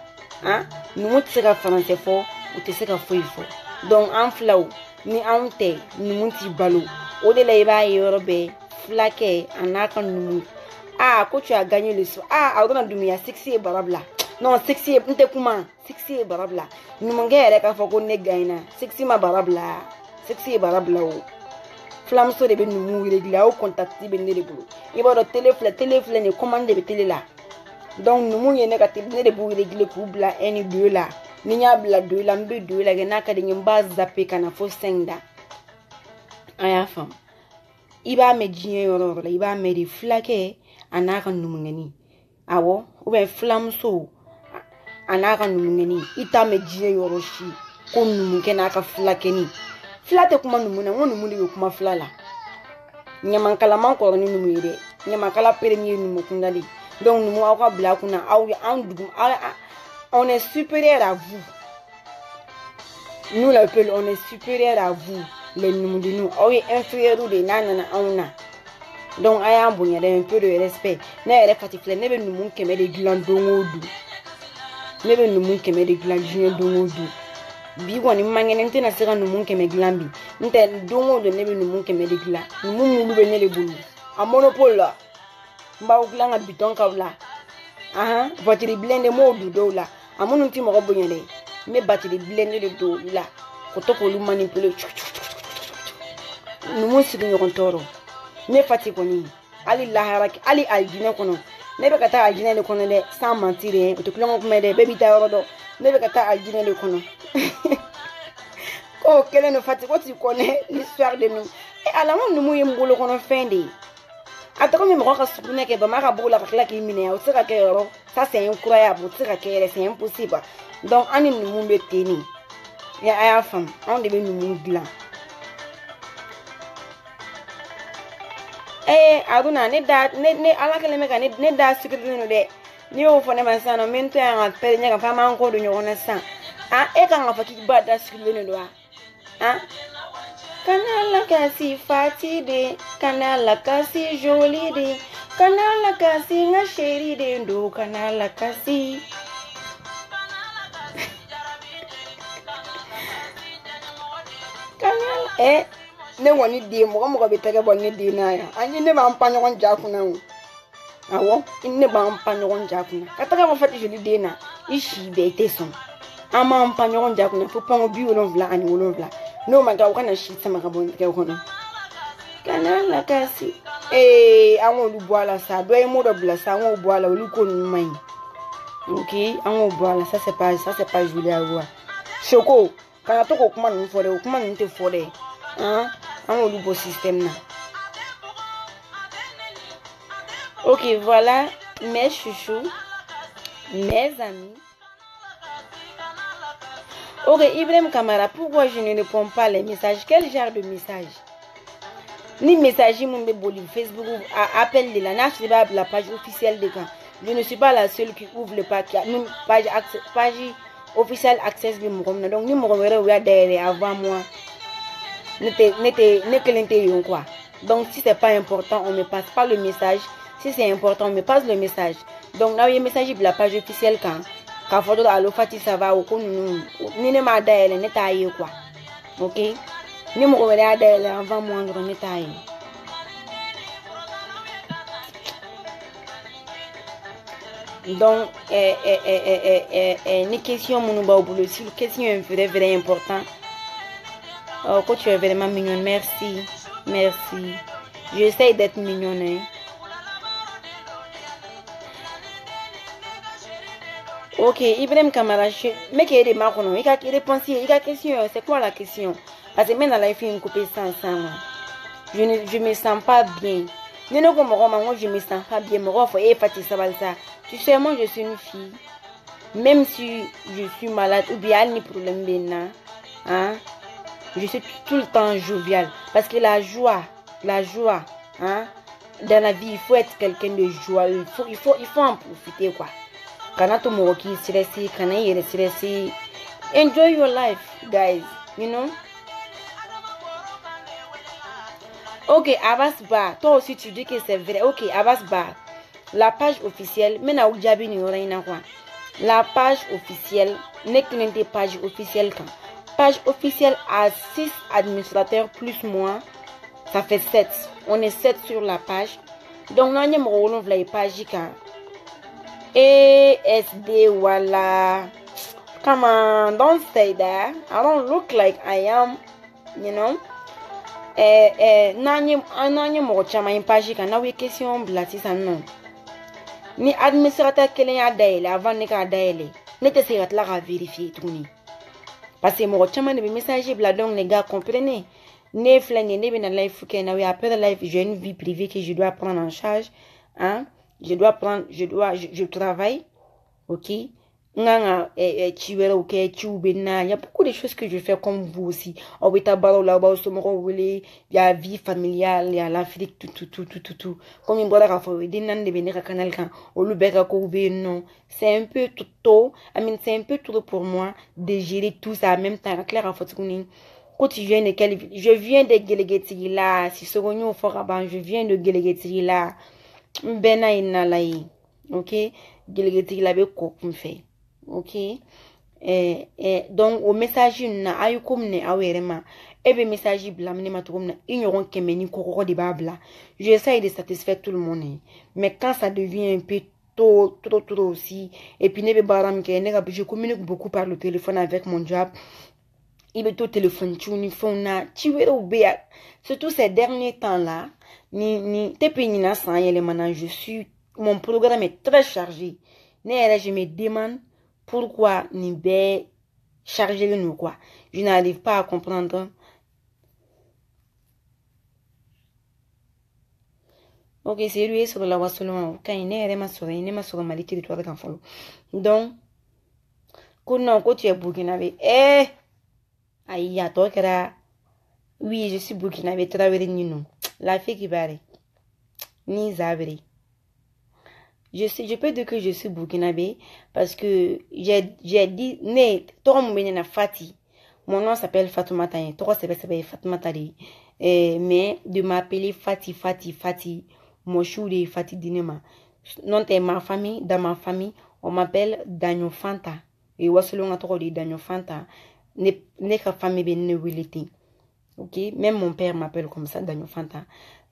ha nous mon te ka français fo o te se ka fo ifo donc en flaw ni en te nous mon ti balo o de la iba yorobe flake anaka nous ah ko tu as gagné le so ah on a dumia 6 barabla non 6 nte kuma 6 barabla nous mangere ka foko ne gaina 6 ma barabla 6 barabla o flam so de be nous régler au contact be ne de bulu e ba do téléphone ne commande be télé là donc nous mu yene ka télé de bu régler ku bla eni 2 là ni nya bla 2 là mbe 2 là na ka de nyamba zappe kana fo senda aya fam iba me jien yoro la iba me de flake anaka nous ngani awo ou ben flam so anaka numungeni ita me jie yoroshi ko numuke na aka flakeni flate kuma numuna wonu muli kuma flala nyama kala man ko ni numire nyama kala premier numu kundali donc numu aka bla kuna au andugum on est supérieur à vous nous le peuple on est supérieur à vous les numu de nous au inférieur de nana auna donc aya mbonya un peu de respect na ere fatifle ne be numu keme de glandongodu nebe numu keme de glanjine dongodu bi woni mangene nte na sera numu keme glambi nte dongodu nebe numu keme de gla numu mulu be nele bulu a monopole la mba uglanga biton kawla aha voiture blende modu do la amunu nti mo ko nyele me batterie blende de do la ko to ko lu manipuler numu sigi nyon toro me fati ko ni ali laharaki ali aljina kono nebe kata aljina le kono le sans mentir hein to klongo kuma de baby ta rodo nebe kata aljina le kono oh quelle ne fati ko tu connais l'histoire de nous et à la monde nous yem bolo kono fende atako me mo ka supune ke ba maka bola ka kla ki mine o tsaka ke ro ça c'est incroyable tsaka ke c'est impossible donc ani nous me teni ya aya fam on debe nous glan aduna ne ala kele meka ne da secret no de ni o fone man sano mento ya apel nya ka fama nko do nyo na san kan afa ki ba da secret no do kanala kasi fati de kanala kasi joli de kanala kasi nga sheri de ndo kanala kasi kanala ne woni di mo be tege bonni di na ya anyi ne ba mpanyo kon jakuna wo awo ne ba mpanyo kon jakuna kataka mo fati joli di na ishi be teson ama mpanyo kon jakuna fo pongo bi wolon vla ani wolon vla no ma ga kana shi sama ka bon ke kono kana la kasi awon lu boala sa do e mo do bla sa awon boala lu ko nu mai OK awon boala ça c'est pas joli à voir choko kana to ko kuma nu fo de kuma nu te fo de un nouveau système là. Ok, voilà mes chouchous, mes amis. Ok, Ibrahim Kamara, pourquoi je ne réponds pas les messages? Quel genre de message? Ni message, mon bébé, Facebook, appel de la NAF, la page officielle de camp. Je ne suis pas la seule qui ouvre le pack. Une page official access bi mo comme donc ni mo wéré ou derrière avant moi ne quoi. Donc si c'est pas important, on me passe pas le message. Si c'est important, on me passe le message. Donc là, il y a un message de la page officielle quand photo allo fati ça va ou ni ne ma derrière ne taille quoi. OK? Ni mo wéré derrière avant moi ne taille. Donc, une question, mon boulot, si une question est vraiment importante. Oh, quand tu es vraiment mignonne, merci. Merci. J'essaie d'être mignonne. Hein. Ok, Ibrahim Kamara, mais qu'il y ait des marques, il y a des pensées, il y a question, c'est quoi la question? Parce que même dans la vie, une coupée sans sang. Je me sens pas bien. Moi, je me sens pas bien. Tu sais, moi, je suis une fille. Même si je suis malade ou bien il y a un problème, hein, je suis tout le temps joviale. Parce que la joie, hein, dans la vie, il faut être quelqu'un de joyeux. Il faut en profiter, quoi. Quand on est stressé, quand on est stressé, enjoy your life, guys, you know. Ok, Abbas Bar, toi aussi tu dis que c'est vrai. Ok, Abbas Bar, la page officielle, mais na ujabi ni rien quoi. La page officielle n'est qu'une des pages officielles quand. Page officielle à 6 administrateurs plus moi, ça fait 7. On est 7 sur la page. Donc, nous avons la page quand. ESD, voilà. Come on, don't stay there. I don't look like I am, you know. Nanye mo chama page quand na we question blati ça non. Ni administrateur kelen ya daele avant ne ka daele. Ne te serat la vérifier tout ni. Parce que mon chama ne message bla donc les gars comprenez. Ne flingue ne bien live fouke na we après live j'ai une vie privée que je dois prendre en charge, hein. Je travaille, OK? Il y a beaucoup de choses que je fais comme vous aussi. Il y a la vie familiale, il y a l'Afrique, tout. Comme il y a canal c'est un peu tout tôt. C'est un peu trop pour moi de gérer tout ça en même temps. Quand je viens de Guéléguétiri là, si ce qu'on je viens de Guéléguétiri là. Bena inalaï, ok, Guéléguétiri la be ko kun fait, ok, donc au message na ayu comme ne awerema ebe message bla mne matukum na ignorant kemeni kokoko de babla. J'essaie de satisfaire tout le monde, mais quand ça devient un peu trop aussi, et puis ne be baram ke ne je communique beaucoup par le téléphone avec mon job. Il be tout téléphone tu ni phone na tu surtout ces derniers temps là. Je suis, mon programme est très chargé. Je me demande pourquoi ni be chargé le nous quoi. Je n'arrive pas à comprendre. Ok, c'est lui sur la voie seulement. Quand il n'est pas sur ma territoire d'enfant. Donc, quand tu es burkinabé, aïe, à toi que là, oui, je suis burkinabé, travailler nous. La fille qui barre. Ni Zabri. Je peux dire que je suis burkinabé parce que j'ai dit, Fati. Mon nom s'appelle Fatoumata. Toi, c'est Fatoumata. Mais de m'appeler Fati, Mochouri Fati Dinema. Non, t'es ma famille, dans ma famille, on m'appelle Daniel Fanta. Et Wasselon a trop dit Daniel Fanta. N'est qu'à famille bénévolité. Ok? Même mon père m'appelle comme ça, Daniel Fanta.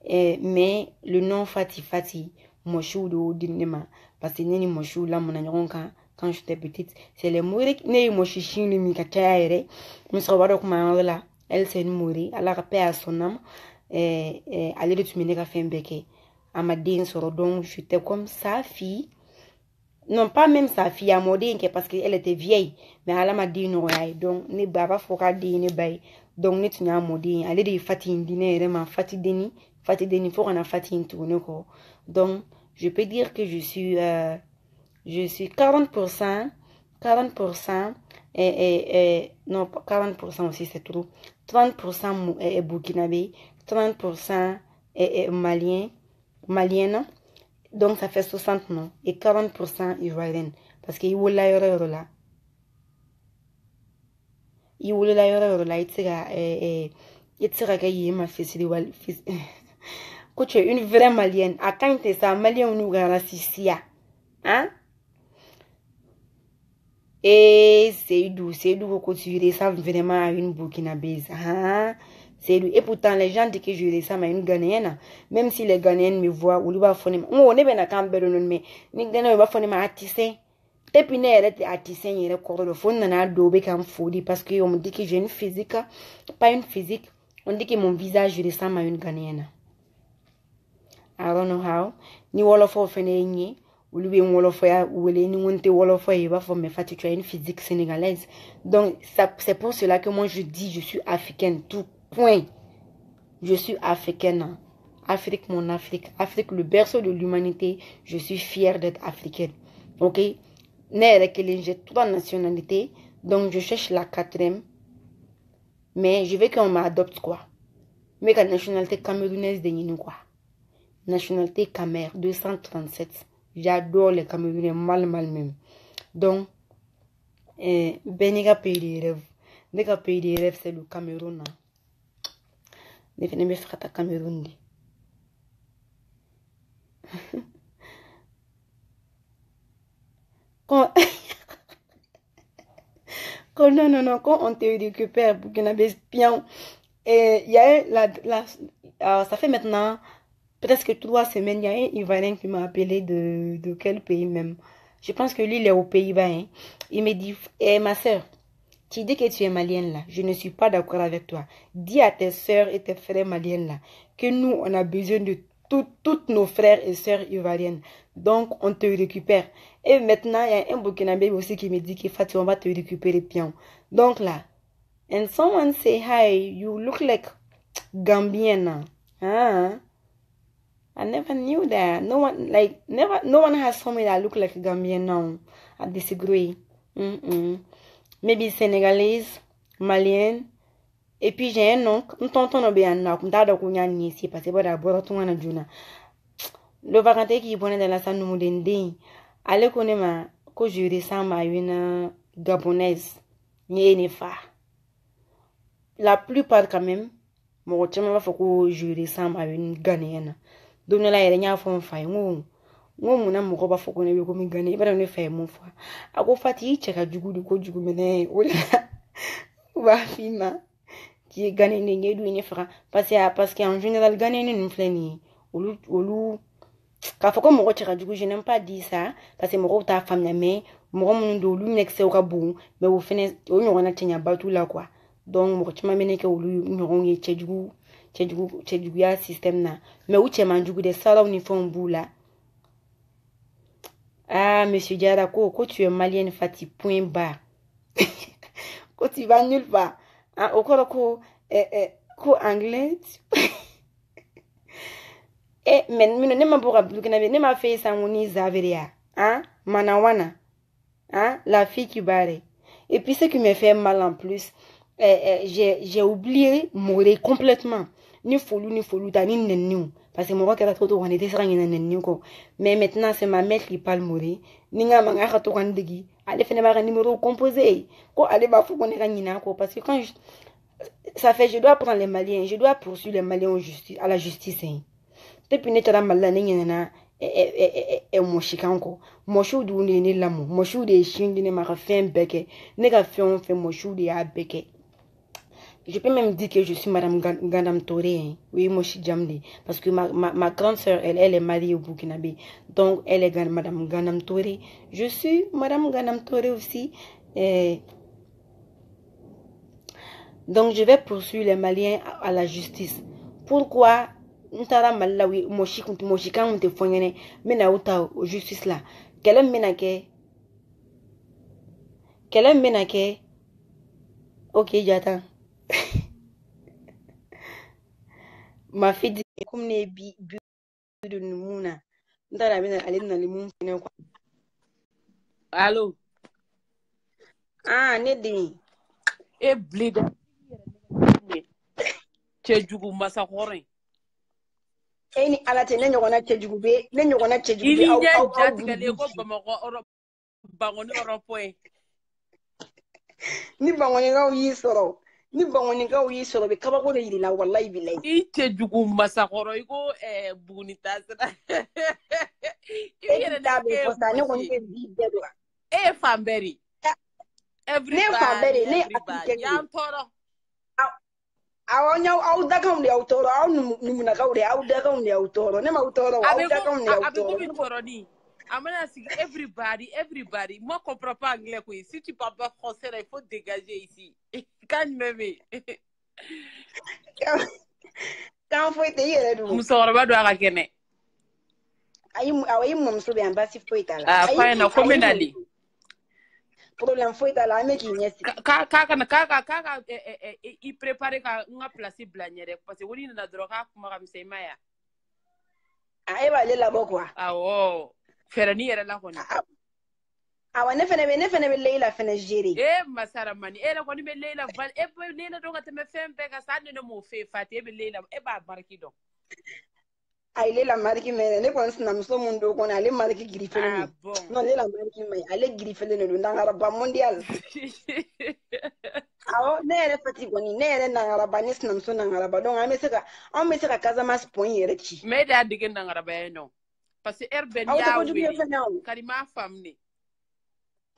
Mais le nom Fati, Mochou de Dinema, parce que Nini Mochou, là, mon agneron, quand j'étais petite, c'est les mourir, né Mochichi, ni Mikachaere, mais ça va comme là, elle s'est mourie, elle a rappelé à son âme, elle est de à faire un béquet. Elle m'a dit, donc, j'étais comme sa fille, non pas même sa fille, à modé, parce qu'elle était vieille, mais elle m'a dit, non, donc, ne baba fera dit, ne bail, donc, ne tu n'as modé, elle est de Fati, dîner, vraiment, Fati Deni. Donc, je peux dire que je suis 40%, non, 40% aussi c'est trop. 30% est burkinabé, 30% est malienne. Donc, ça fait 60 non. Et 40% ivoirienne. Parce qu'il y a là. il voulait la yoro la itira ma fils de wal fils que tu es une vraie malienne à quand t'es ça malien nous racissia hein et c'est doux que tu ressembles vraiment à une burkinabèse hein c'est lui et pourtant les gens disent que je ressemble à une Ghanéenne même si les Ghanéennes me voient ou lui va faire on est bien à Cameroun mais ni Ghanéen va faire ma artiste depuis ne yɛrɛ artisan yɛrɛ kɔrɔ dɔ fo nana dɔw bɛ kan foli parce que on me dit que j'ai une physique pas une physique on dit que mon visage ressemble à une Ghanéenne I don't know how ni wolofo fɛnɛ ye n ye olu bɛ n wolofɔya wele ni n ko n tɛ wolofɔ ye i b'a fɔ mais Fatou tu as une physique sénégalaise donc c'est pour cela que moi je dis je suis africaine tout point je suis africaine Afrique mon Afrique Afrique le berceau de l'humanité je suis fière d'être africaine ok. J'ai 3 nationalités, donc je cherche la 4e. Mais je veux qu'on m'adopte quoi. Mais la nationalité camerounaise de Nino quoi. Nationalité Camer 237. J'adore les Camerounais mal même. Donc, Beniga pays des rêves. Nega pays des rêves c'est le Cameroun. Ne venez me faire ta Cameroun. Quand quand on te récupère Burkinabé espion, il y a ça fait maintenant presque 3 semaines, il y a un Ivoirien qui m'a appelé de quel pays même. Je pense que lui, il est aux Pays-Bas. Hein. Il me dit, ma soeur, tu dis que tu es malienne là. Je ne suis pas d'accord avec toi. Dis à tes soeurs et tes frères maliennes là que nous, on a besoin de toutes nos frères et sœurs ivoiriennes. Donc, on te récupère. Et maintenant, il y a un Burkinabé aussi qui me dit que Fatou, on va te récupérer pion. Donc là, and someone say, hi, you look like Gambian. Huh? I never knew that. No one has told me that I look like a Gambian now. I disagree. Maybe Senegalese, Malienne. Et puis j'ai un oncle, un tonton no bien na kun ta da kunya ni ici parce que ba da bora tun wana juna. Le vacanté qui bonne dans la salle nous dende. Allez connaît ma ko je ressemble à une gabonaise. Ni ne fa. La plupart quand même, mon chama va faut que je ressemble à une Ghanéenne. Donc là il y a fond fa ngo mu na mo ko ba faut ko ne ko mi Ghané ba ne fa mo fa. Ako fati cheka jugu du ko jugu mene o va fima. Qui est gagné n'est doué fera parce qu'en général gagné n'est fleni olu ka foko mo ko du coup je n'aime pas dire ça parce que mo ko ta femme mais mo mo ndo lu nexe o ka bon mais au fene o nyo na tenya batu là quoi donc mo ko tima mene ke olu nyo ye du ya système na mais ou tema du coup des salons uniforme bou là ah monsieur Diara ko tu es malienne Fati point bas ko tu vas nulle part. Ah, au ko anglais. Mais ne m'a pas ne m'a fait ça mon Zaveria. Hein? Manawana. Hein? La fille qui barre. Et puis ce qui me fait mal en plus, j'ai oublié mourir complètement. Ni folou ta ni nennou. Parce que mon roi qui a trop on était sur nennou ko. Mais maintenant c'est ma mère qui parle mourir. Ni nga manga to kandegi. Allez faire un numéro composé. Ko allez ba fou qu'on est ko parce que quand ça fait je dois prendre les Maliens, je dois poursuivre les Maliens à la justice. Depuis ne tara malala ni na moshikanko. Moshu du ni lamu. Moshu de shindi ne mara fin beke. Ne ga fait moshu de a beke. Je peux même dire que je suis Madame Gandam Touré. Hein. Oui, Moshi Djamdi. Parce que ma grande sœur, elle est mariée au Burkinabé. Donc, elle est Madame Gandam Touré. Je suis Madame Gandam Touré aussi. Donc, je vais poursuivre les Maliens à la justice. Pourquoi Ntara Malawi, Moshi kan te fonyene, mena uta justice là. Quelle est menake? Ok, j'attends. Ma fille dit comme ne bi de Numuna. Ntara bena aller dans le monde. Allô? Ah, ne dit. E bleed. Chejugu masakore. Ni ala te ne nyogona chejugube Ili nya jatika le ko bamako oro bangoni oro point. Ni bangonikaw y'i sɔrɔ. Ni bangonikaw y'i sɔrɔ, u bɛ kabako de yir'i la, wallahi bilahi. I cɛjugu masakɔrɔ i ko Buguni taasira. I E yɛrɛ t'a de bɛ e fɔ sa, ne kɔni mɔsi. bɛ bi bɛɛ dɔn. E ye fan bɛɛ de. Ne ye fan bɛɛ de, ne ye Everybody. Africaine de. Y'an tɔɔrɔ. Aw dakanw de y'aw tɔɔrɔ, aw numunakaw de, aw dakanw de y'aw tɔɔrɔ. Ne m'aw tɔɔrɔ, aw dakanw de y'aw A bɛ tɔɔrɔ. komi tɔɔrɔni. A mana sigi everybody. Moi, je comprends pas anglais quoi. Si tu parles pas français, là, il faut dégager ici. Quand même. Kan foyi tɛ i yɛrɛ dun. Musokɔrɔba don a ka kɛnɛ. Awɔ, i mɔmuso bɛ yan, baasi foyi t'a la. F'a ɲɛna ko n bɛ nali. Problème foyi t'a la, an bɛ k'i ɲɛsigi. K'a ka i préparer ka n ka place bila n ɲɛ dɛ parce que ko n'i nana dɔrɔn k'a kuma ka misɛn i ma ya. E b'ale labɔ quoi. Awɔ, fɛrɛni yɛrɛ la kɔni. Awɔ, ne fɛnɛ bɛ Leila fɛnɛ gérer. Masaramani, e yɛrɛ kɔni bɛ Leila e bɛ Leila dɔn ka tɛmɛ fɛn bɛɛ kan sa, hali ni ne m'o f'e Fati, e bɛ Leila, e b'a mariki dɔn. Ayi, Leila mariki mɛnɛ, ne kɔni sinamuso mun don kɔni, ale mariki girifelen don. Non, Leila mariki man ɲi, ale girifelen de don, dangaraba mondial. Awɔ, ne yɛrɛ Fati kɔni, ne yɛrɛ nangaraba, ne sinamuso nangaraba, donc anw bɛ se ka Casamance point yɛrɛ ci. Mais e de y'a dege nangarabaya nɔ parce que heure bɛɛ n'i y'a wele kari m'a faamu.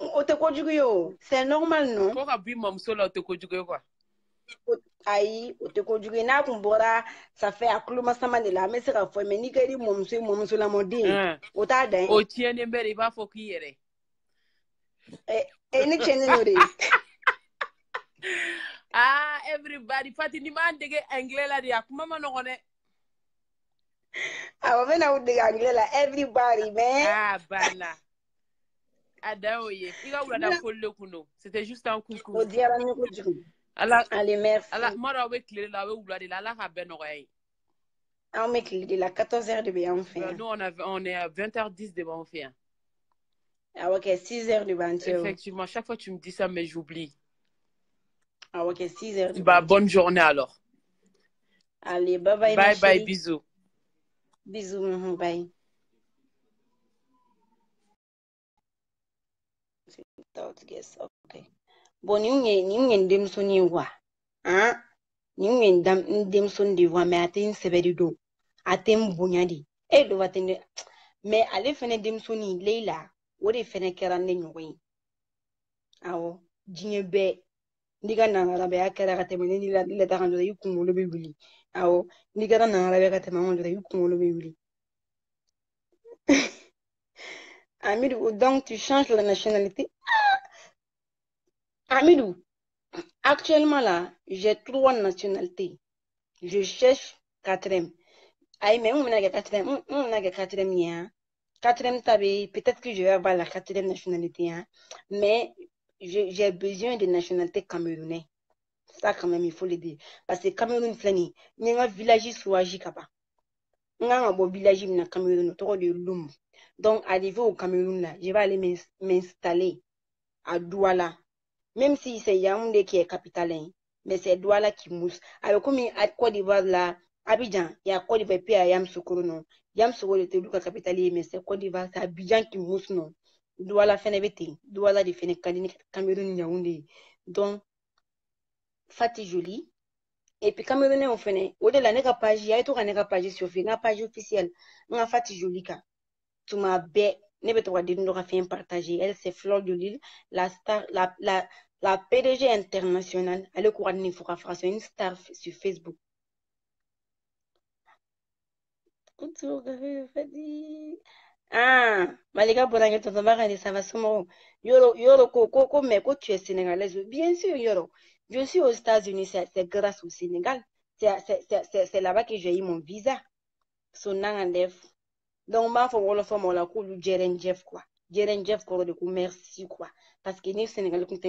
O tɛ kojugu ye o, c'est normal non? Ko ka b'i mamuso la o tɛ kojugu ye quoi. Ayi, o tɛ kojugu ye, n'a kun bɔra safɛ a kulomasa de la, an bɛ se ka fɔ, mais n'i kɛr'i mɔmuso ye, mɔmuso lamɔden, o t'a dan ye. O tiɲɛnen bɛ de, i b'a fɔ k'i yɛrɛ. Ne tiɲɛnen don de. Everybody, Fati, ni m'an dege anglais la de, a kuma ma nɔgɔn dɛ. Awɔ, n bɛna aw dege anglais la, everybody, mais. Banna. A dan y'o ye, i ka wulada foli de kun don. C'était juste un coucou. O diyara n ye kojugu. Allez, merci. Kuma dɔ aw bɛ tile la, aw bɛ wula de la, Ala k'a bɛɛ nɔgɔya ye. Anw bɛ tile de la, 14h de bɛ y'anw fɛ yan. Nous, on est à 20h10 de b'anw fɛ yan. Ah ok, 6h de b'an cɛ. Effectivement, chaque fois tu me dis ça, mais j'oublie. Ah ok, 6h de Bah, bonne journée alors. Allez, bye bye. Bye bye, bisous. Bisous, bye. Okay. Bon, ni ye denmisɛnnin ye wa? Ni ye denmisɛnnin de wa, mais a tɛ n sɛbɛ don. A tɛ n bonya de. E dɔ tɛ ne. Mais ale fɛnɛ denmisɛnnin Leila, o de fɛnɛ kɛra ne ɲɔgɔn ye. Awɔ, diɲɛ bɛɛ. N'i ka nangarabaya kɛra ka tɛmɛ ne la ta kan dɔrɔn i kunkolo bɛ wuli. Awɔ, n'i kɛra nangarabaya ka tɛmɛ an kan dɔrɔn i kunkolo bɛ wuli. Amidou, donc tu changes la nationalité? Amidou, actuellement là, j'ai 3 nationalités. Je cherche 4e. Aïe, mais on n'a que 4e. On n'a que 4e, hein. 4e tabé, peut-être que je vais avoir la 4e nationalité, hein. Mais j'ai besoin de nationalité camerounaise. Ça, quand même, il faut le dire. Parce que Cameroun, il y a un village souagi là-bas. Il y a un village au Cameroun, autour de Loum. Donc, arrivé au Cameroun, là, je vais aller m'installer à Douala. Même si c'est Yaoundé qui est capitale, hein, mais c'est Douala qui mousse. Alors, comme à Côte d'Ivoire, là, Abidjan, il y a Côte d'Ivoire, puis à Yamoussoukro, non. Yamoussoukro, c'est la capitale, mais c'est Côte d'Ivoire, c'est Abidjan qui mousse, non. Douala, fait n'ébété. Douala, de fait Cameroun, Yaoundé. Donc, Fati Jolie. Et puis, Camerounais, on fait, au-delà de la page, il y a tout une page sur la page officielle. On a Fati Jolie, tu m'as bé, ne vais pas dire, nous avons fait partager. Elle, c'est Fleur de Lille, la star, la PDG internationale. Elle est courant de France, une star sur Facebook. Malika Bouranga, ton mari, ça va sûrement. Yoro, Coco, mais quand tu es sénégalaise, bien sûr, Yoro. Je suis aux États-Unis, c'est grâce au Sénégal. C'est là-bas que j'ai eu mon visa. Son nom en def. Donc, ma femme, la femme, la cool, Jeren Jeff, quoi. Jeren Jeff, quoi, de coup, merci, quoi. Parce que les Sénégalais, sont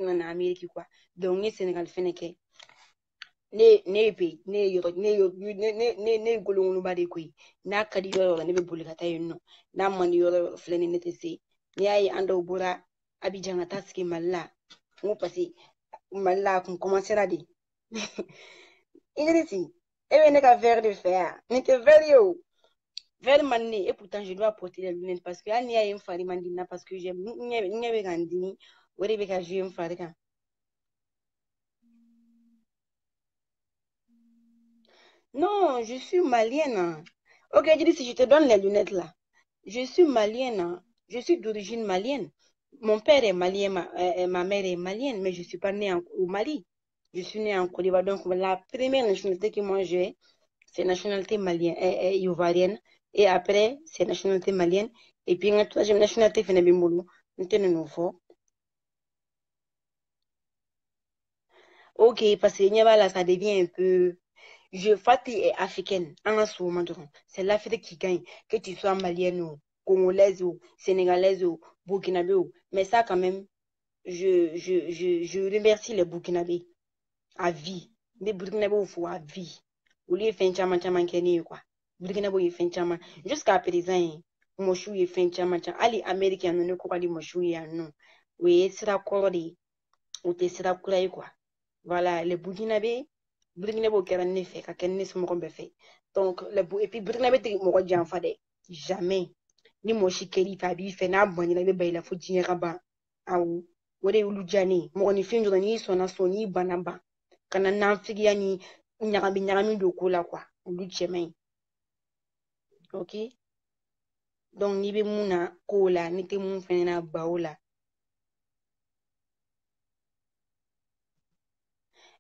en Amérique, quoi. Donc, les Sénégalais, feneke. Ne golongolo ba de koyi n'a ka di yɔrɔ la ne bɛ boli ka taa yen nɔ n'a man di yɔrɔ filɛ ni ne tɛ se n'i y'a ye an dɔw bɔra Abidjan ka taa sigi Mali la n ko parce que Mali la a kun commencera de Idrisi e bɛ ne ka verre de fɛ yan nin tɛ verre ye o verre man di ne et pourtant je dois porter les lunettes parce que hali n'i y'a ye n fari man di n na parce que n ɲɛ bɛ ka n dimi Où est-ce que je me fais? Non, je suis malienne. Ok, je dis si je te donne les lunettes là. Je suis malienne. Je suis d'origine malienne. Mon père est malien, ma mère est malienne, mais je ne suis pas née au Mali. Je suis née en Côte d'Ivoire. Donc, la première nationalité que moi j'ai, c'est nationalité malienne, ivoirienne. Et après, c'est nationalité malienne. Et puis, la troisième nationalité, c'est Nabimolo. Nouveau. Ok, parce que là, ça devient un peu. Je Fatih est africaine. En ce moment, c'est l'Afrique qui gagne. Que tu sois malienne ou congolaise ou sénégalaise ou burkinabé ou. Mais ça, quand même, je remercie les burkinabés à vie. Les burkinabés, il faut à vie. Au lieu de faire un chaman chaman quoi. Burkinabé, il fait un chaman. Jusqu'à présent, hein, moi, je suis fait un chaman chaman. Ali, américain, non, quoi, moi, je suis non. Oui, c'est la colorée. Ou t'es c'est la couleur, quoi. Voilà, les burkinabés. Burkinabé au Kéré ne fait qu'à quel ne se me fait. Donc, et puis Burkinabé, t'es mon roi d'enfant. Jamais. Ni moi, je suis Kéli, Fabi, fait n'a bon, il avait la faute d'y rabat. Ah ou. Wade ulu jani. Moi, ni film de ni son soni banaba. Kana n'en figia ni nyarami de kola, quoi. Ulu chemin. Ok? Donc, ni be mouna kola, ni te moun fena baola.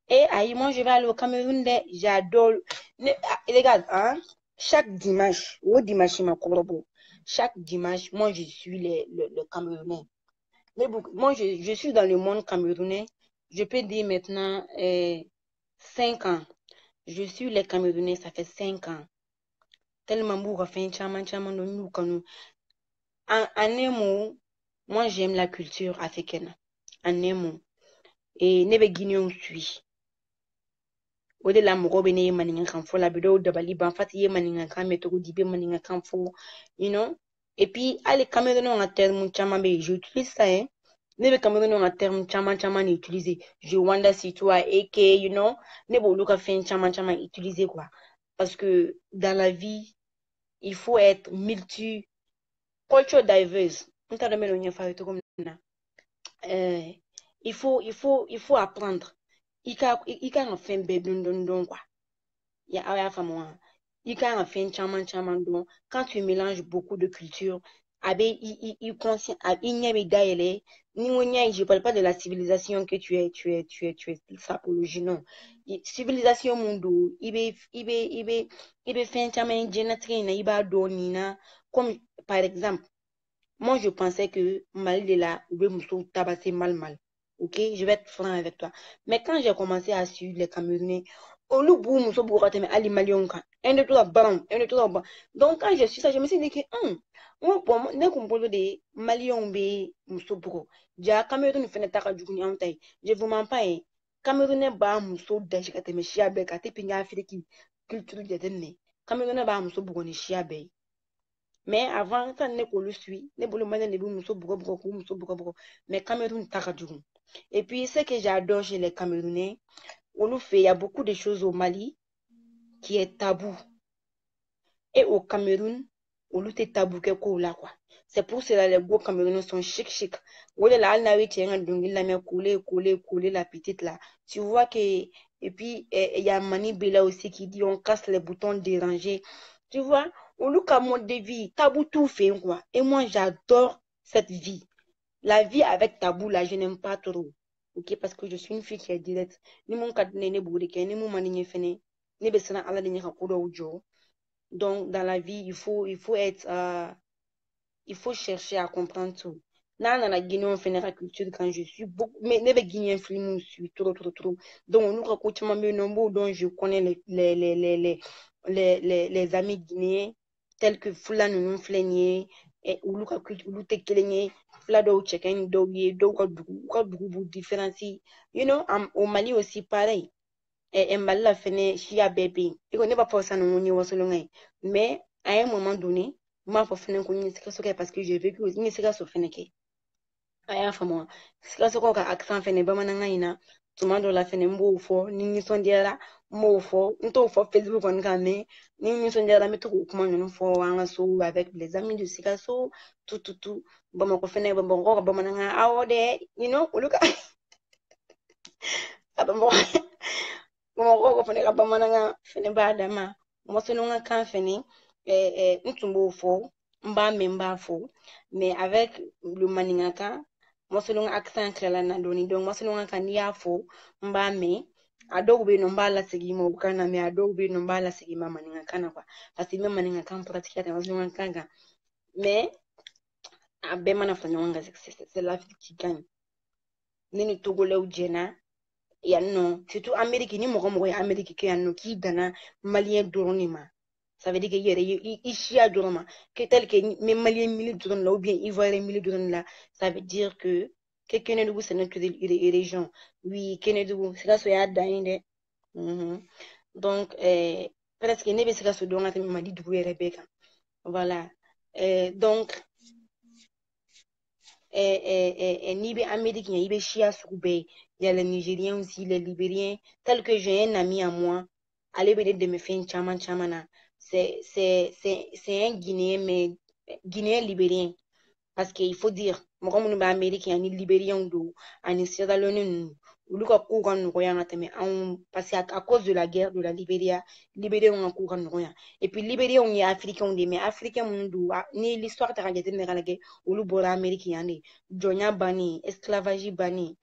Et aïe, moi, je vais aller au Cameroun, j'adore. Regarde, hein, chaque dimanche, au dimanche, chaque dimanche, moi, je suis le Camerounais. Moi, je suis dans le monde camerounais. Je peux dire maintenant 5 ans. Je suis les Camerounais, ça fait 5 ans. Tellement beaucoup fait chaman chaman de nous comme nous. En un mot, moi, j'aime la culture africaine. En un mot. Et ne be Guinéen suis. O de la mɔgɔ bɛ ne ye maninka kan fɔ la bi dɔw dabali ban fati ye maninka kan mɛ cogo di bɛ maninka kan fɔ you know et puis hali camerounais ka terme caman bɛ yen j'utilise ça hein ne bɛ camerounais ka terme caman caman de utiliser je wonder si toi aka you know ne b'olu ka fɛn caman caman utiliser quoi parce que dans la vie il faut être multi culture diverse n t'a dɔn n bɛ n'o ɲɛfɔ a ye cogo min na il faut apprendre i kan ka fɛn bɛɛ dɔn quoi ya fama i kan ka fɛn caman caman dɔn quand tu mélanges beaucoup de cultures a bɛ i conscient i ɲɛ bɛ dayɛlɛ ni ko ɲɛ je parle pas de la civilisation que tu es sapologie non civilisation mun don i bɛ fɛn caman ye diɲɛlatigɛ in na i b'a dɔn nin na comme par exemple moi je pensais que Mali de la u bɛ musow tabasser mal ok je vais être franc avec toi mais quand j'ai commencé à suivre les Camerounais olu b'u muso bugɔ ka tɛmɛ hali maliyɛnw kan un de to ka baranw un de to ka ban donc quand j'ai su ça je me suis dit que n ko bon ne kun bolo de maliyɛnw bɛ muso bugɔ ja Cameroun fɛnɛ ta ka jugu ni anw ta ye je vous mens pas ye Camerounais b'a muso dasi ka tɛmɛ siya bɛɛ kan depuis n y'a Afrique culture jateminɛ Camerounais b'a muso bugɔ ni siya bɛɛ ye mais avant ça ne k'olu suit ne bolo maliyɛn de b'u muso bugɔ k'u muso bugɔ mais Cameroun ta ka jugu et puis ce que j'adore chez les Camerounais on fait, il y a beaucoup de choses au Mali qui est tabou. Et au Cameroun, on est tabou que là quoi. C'est pour cela que les beaux Camerounais sont chic. Ou là, coller la petite là. Tu vois que et puis il y a Mani Bella aussi qui dit on casse les boutons dérangés. Tu vois, on look à mode de vie, tabou tout fait quoi. Et moi j'adore cette vie. La vie avec tabou là, je n'aime pas trop. Ok, parce que je suis une fille qui est directe. Ni mon cadre n'est pas ni mon mani fini. Ni besana ala de nyaka kodo ujo. Donc, dans la vie, il faut chercher à comprendre tout. Là, dans la Guinée, on fait la culture quand je suis beaucoup, mais les Guinéens film, je suis trop. Donc, nous, quand tu m'as nombre, donc je connais les amis guinéens, tels que Fulani, nous, Flénier, et Uluka, Ulute Kelenye, Flado, Tchèque, Dogi, Doga, Dougou, différencie. You know, au Mali aussi, pareil. Et Mali la fene chia bébé. Et qu'on n'est pas pour ça, non, on y va selon mais à un moment donné, moi, pour finir, qu'on y est parce que j'ai vécu aussi, c'est ça, à un moment. C'est ça, qu'on a accent fene, ba mananga ina. tuma dɔ la fɛnɛ n b'o fɔ ni nisɔndiyara n b'o fɔ n t'o fɔ Facebook kɔni kan mais ni nisɔndiyara n bɛ to k'o kuma ninnu fɔ an ka so avec les amis de Sikaso tout Bamakɔ fɛnɛ Bamakɔ ka bamanankan awɔ dɛ you know olu ka Bamakɔ fɛnɛ ka bamanankan fɛnɛ b'a dama mɔsɔnni ka kan fɛnɛ n tun b'o fɔ n b'a mɛn n b'a fɔ mais avec le maninkakan mɔsɔnni accent kilala na dɔɔni donc mɔsɔnni kan n'i y'a fɔ n b'a mɛn a dɔw bɛ yen nɔ n b'a lasegin ma o kan na mais a dɔw bɛ yen nɔ n b'a lasegin ma maninkakan na quoi parce que n bɛ maninkakan pratiquer ka tɛmɛ mɔsɔnni kan mais a bɛɛ mana fara ɲɔgɔn kan c'est l'Afrique qui gagne ne ni togolɛw jɛna yan nɔ surtout Amérique ni mɔgɔ mɔgɔ ye Amérique kɛ yan nɔ k'i danna maliyɛn dɔrɔn de ma ça veut dire que i yɛrɛ i siya dɔrɔn ma que tel que n bɛ maliyɛn mili dɔrɔn de la ou bien ivoirien mili dɔrɔn de la ça veut dire que Kenedugu c'est notre région oui Kenedugu Sikaso y'a dan ye dɛ donc presque ne bɛ Sikaso dɔn ka tɛmɛ Mali dugu yɛrɛ bɛɛ kan voilà donc n'i bɛ Amérique ɲɛ i bɛ siya sugu bɛɛ il y a les Nigériens aussi les Libériens tel que j'ai un ami à moi ale bɛ ne dɛmɛ fɛn caman caman na c'est un Guinéen mais Guinéen Libérien parce que il faut dire mɔgɔ minnu bɛ Amérique ani Libériens don ani Sierra Leone ninnu olu ka kow ka nɔgɔya ka tɛmɛ anw parce que à cause de la guerre de la Libéria Libériens ka kow ka nɔgɔya et puis Libériens ye Africains de mais Africains minnu don ni l'histoire ta ka jateminɛ ka lajɛ olu bɔra Amérique yan de jɔnya bannen esclavage bannen